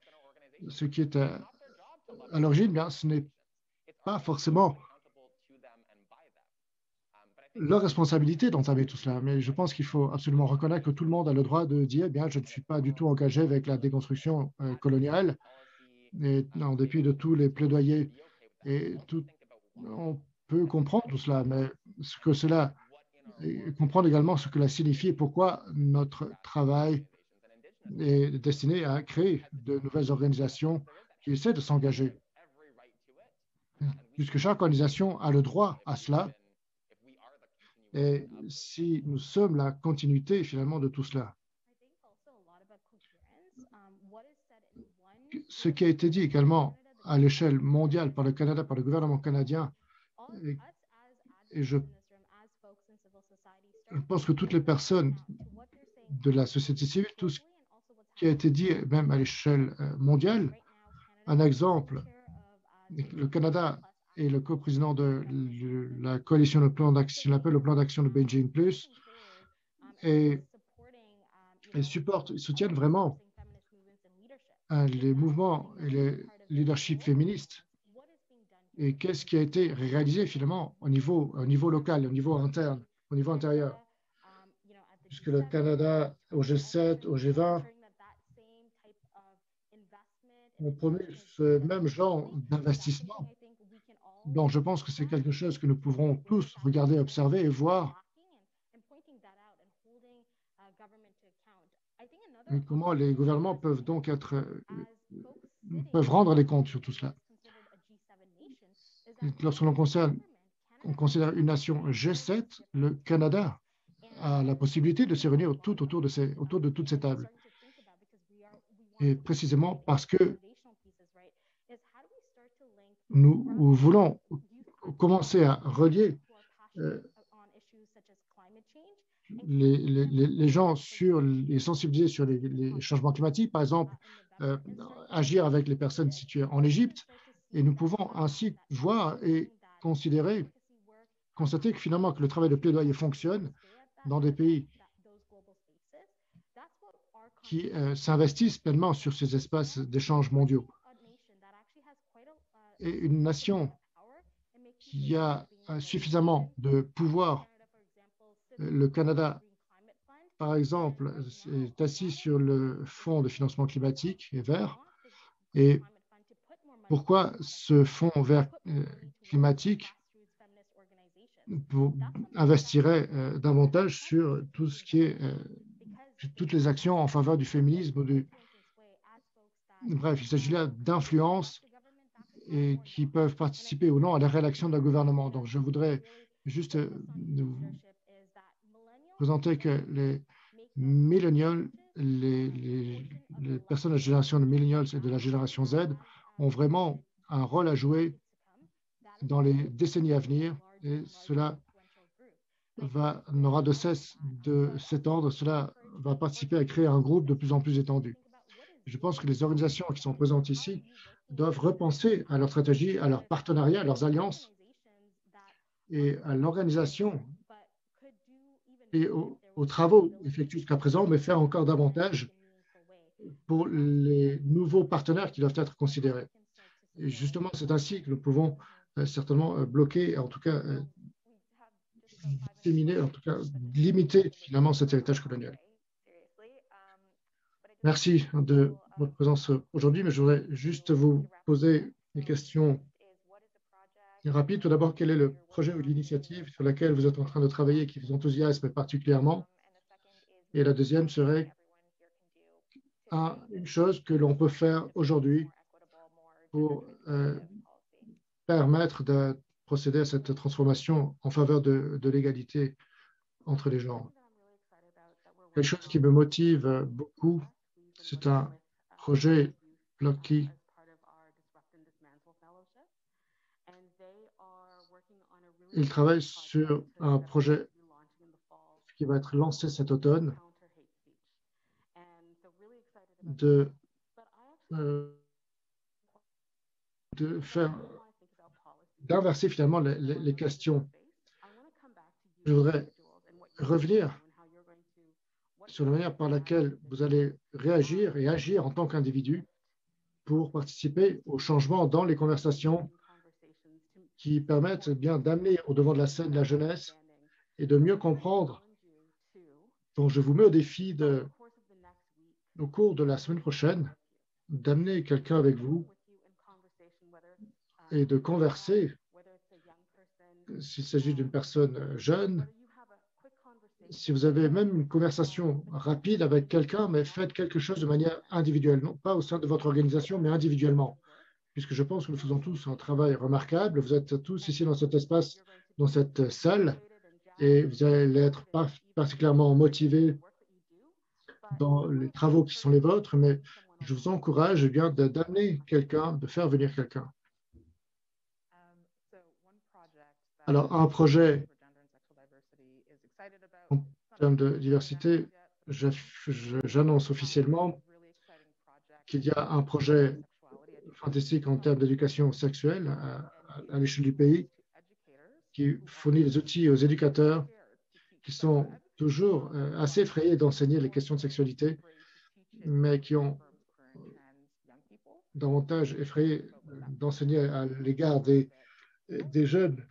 ce qui est à l'origine, bien, ce n'est pas forcément leur responsabilité d'entamer tout cela. Mais je pense qu'il faut absolument reconnaître que tout le monde a le droit de dire, bien, je ne suis pas du tout engagé avec la déconstruction coloniale. Et en dépit de tous les plaidoyers, et tout, on peut comprendre tout cela, mais ce que cela, comprendre également ce que cela signifie et pourquoi notre travail est destiné à créer de nouvelles organisations qui essaient de s'engager. Puisque chaque organisation a le droit à cela. Et si nous sommes la continuité finalement de tout cela. Ce qui a été dit également à l'échelle mondiale par le Canada, par le gouvernement canadien, et je pense que toutes les personnes de la société civile, tout ce qui a été dit même à l'échelle mondiale, un exemple, le Canada est le coprésident de la coalition de plan d'action, l'appelle le plan d'action de Beijing Plus, et soutiennent vraiment les mouvements et les leaderships féministes. Et qu'est-ce qui a été réalisé finalement au niveau local, au niveau interne, au niveau intérieur? Puisque le Canada, au G7, au G20, ont promu ce même genre d'investissement. Donc, je pense que c'est quelque chose que nous pourrons tous regarder, observer et voir et comment les gouvernements peuvent donc peuvent rendre les comptes sur tout cela. Lorsque l'on considère une nation G7, le Canada a la possibilité de se réunir tout autour de toutes ces tables. Et précisément parce que nous voulons commencer à relier les gens et sensibiliser sur les changements climatiques, par exemple, agir avec les personnes situées en Égypte, et nous pouvons ainsi voir et constater que finalement que le travail de plaidoyer fonctionne dans des pays qui s'investissent pleinement sur ces espaces d'échanges mondiaux. Et une nation qui a suffisamment de pouvoir, le Canada, par exemple, est assis sur le fonds de financement climatique et vert. Et pourquoi ce fonds vert climatique investirait davantage sur tout ce qui est toutes les actions en faveur du féminisme. Bref, il s'agit là d'influences et qui peuvent participer ou non à la réaction d'un gouvernement. Donc, je voudrais juste vous présenter que les millennials, les personnes de la génération de millennials et de la génération Z ont vraiment un rôle à jouer dans les décennies à venir, et cela n'aura de cesse de s'étendre. Cela va participer à créer un groupe de plus en plus étendu. Je pense que les organisations qui sont présentes ici doivent repenser à leur stratégie, à leurs partenariats, à leurs alliances et à l'organisation et aux travaux effectués jusqu'à présent, mais faire encore davantage pour les nouveaux partenaires qui doivent être considérés. Et justement, c'est ainsi que nous pouvons certainement bloquer, en tout cas disséminer, en tout cas limiter finalement cet héritage colonial. Merci de votre présence aujourd'hui, mais je voudrais juste vous poser des questions rapides. Tout d'abord, quel est le projet ou l'initiative sur laquelle vous êtes en train de travailler qui vous enthousiasme particulièrement? Et la deuxième serait une chose que l'on peut faire aujourd'hui pour permettre de procéder à cette transformation en faveur de l'égalité entre les genres. Quelque chose qui me motive beaucoup, c'est un projet Lucky il travaille sur un projet qui va être lancé cet automne d'inverser finalement les questions. Je voudrais revenir sur la manière par laquelle vous allez réagir et agir en tant qu'individu pour participer au changement dans les conversations qui permettent bien d'amener au devant de la scène la jeunesse et de mieux comprendre. Donc, je vous mets au défi au cours de la semaine prochaine d'amener quelqu'un avec vous et de converser, s'il s'agit d'une personne jeune, si vous avez même une conversation rapide avec quelqu'un, mais faites quelque chose de manière individuelle, non pas au sein de votre organisation, mais individuellement, puisque je pense que nous faisons tous un travail remarquable. Vous êtes tous ici dans cet espace, dans cette salle, et vous allez être particulièrement motivés dans les travaux qui sont les vôtres, mais je vous encourage bien d'amener quelqu'un, de faire venir quelqu'un. Alors, un projet en termes de diversité, j'annonce officiellement qu'il y a un projet fantastique en termes d'éducation sexuelle à l'échelle du pays qui fournit des outils aux éducateurs qui sont toujours assez effrayés d'enseigner les questions de sexualité, mais qui ont davantage effrayé d'enseigner à l'égard des jeunes.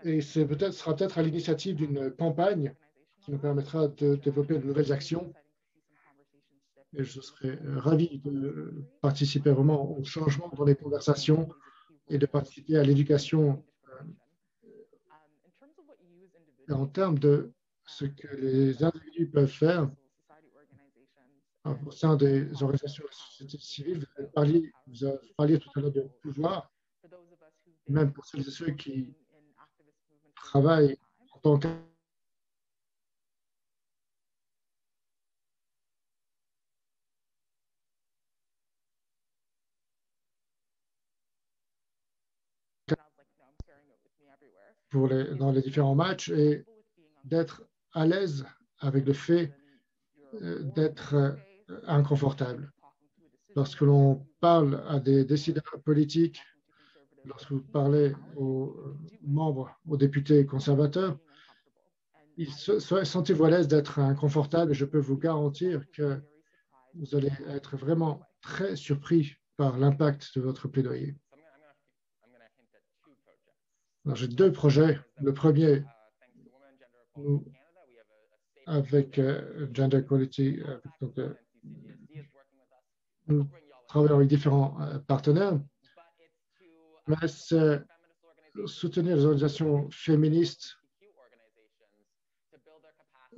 Et sera peut-être à l'initiative d'une campagne qui nous permettra de développer de nouvelles actions. Et je serai ravi de participer vraiment au changement dans les conversations et de participer à l'éducation en termes de ce que les individus peuvent faire au sein des organisations de la société civile. Vous avez parlé tout à l'heure de pouvoir, même pour celles et ceux qui travaillent en tant que dans les différents matchs et d'être à l'aise avec le fait d'être inconfortable. Lorsque l'on parle à des décideurs politiques, lorsque vous parlez aux membres, aux députés conservateurs, sentez-vous à l'aise d'être inconfortable et je peux vous garantir que vous allez être vraiment très surpris par l'impact de votre plaidoyer. J'ai deux projets. Le premier, avec Gender Equality, nous travaillons avec différents partenaires, mais c'est soutenir les organisations féministes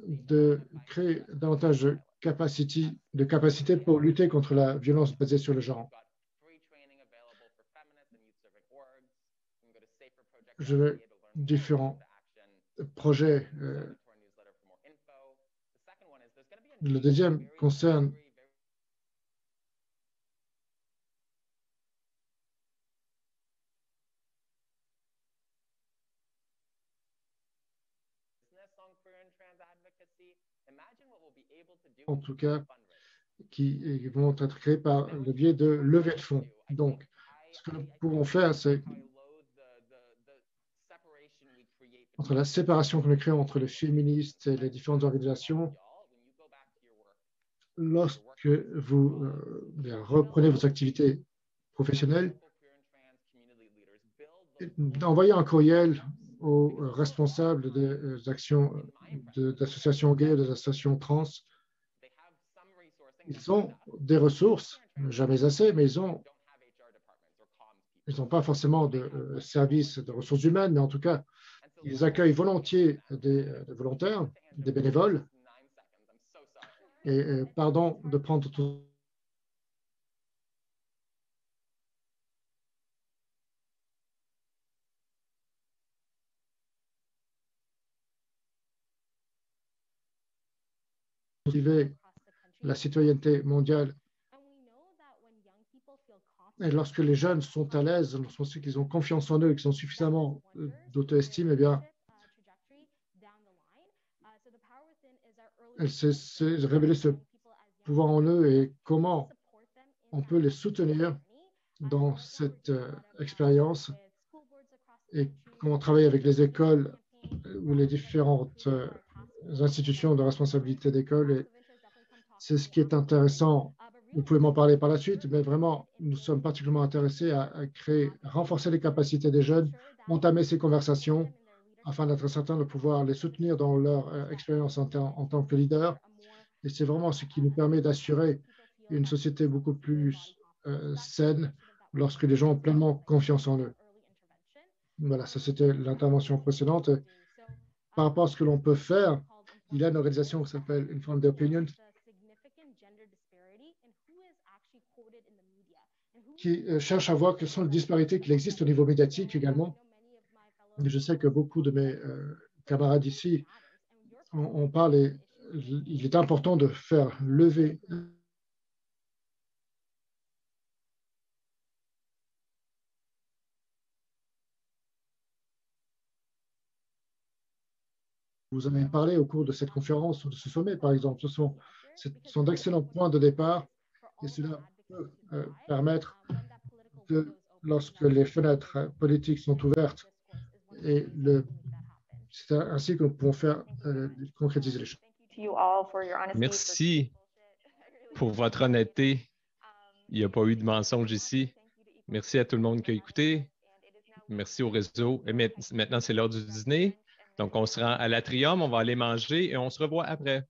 de créer davantage de capacité pour lutter contre la violence basée sur le genre. Je veux différents projets. Le deuxième concerne en tout cas qui vont être créés par le biais de levée de fonds. Donc, ce que nous pouvons faire, c'est entre la séparation que nous créons entre les féministes et les différentes organisations, lorsque vous reprenez vos activités professionnels, d'envoyer un courriel aux responsables des actions d'associations gays, des associations trans. Ils ont des ressources, jamais assez, mais ils n'ont pas forcément de services de ressources humaines, mais en tout cas, ils accueillent volontiers des volontaires, des bénévoles. Et pardon de prendre tout. La citoyenneté mondiale. Et lorsque les jeunes sont à l'aise, lorsqu'on qu'ils ont confiance en eux et qu'ils ont suffisamment d'auto-estime, eh bien, c'est révéler ce pouvoir en eux et comment on peut les soutenir dans cette expérience et comment travailler avec les écoles ou les différentes institutions de responsabilité d'école. Et c'est ce qui est intéressant. Vous pouvez m'en parler par la suite, mais vraiment, nous sommes particulièrement intéressés à renforcer les capacités des jeunes, entamer ces conversations afin d'être certain de pouvoir les soutenir dans leur expérience en tant que leader. Et c'est vraiment ce qui nous permet d'assurer une société beaucoup plus saine lorsque les gens ont pleinement confiance en eux. Voilà, ça c'était l'intervention précédente. Par rapport à ce que l'on peut faire, il y a une organisation qui s'appelle Informed Opinion qui cherche à voir quelles sont les disparités qui existent au niveau médiatique également. Et je sais que beaucoup de mes camarades ici en parlent et il est important de faire lever vous avez parlé au cours de cette conférence ou de ce sommet, par exemple. Ce sont d'excellents points de départ et cela peut permettre que lorsque les fenêtres politiques sont ouvertes et c'est ainsi que nous pouvons faire concrétiser les choses. Merci pour votre honnêteté. Il n'y a pas eu de mensonge ici. Merci à tout le monde qui a écouté. Merci au réseau. Et maintenant, c'est l'heure du dîner. Donc, on se rend à l'Atrium, on va aller manger et on se revoit après.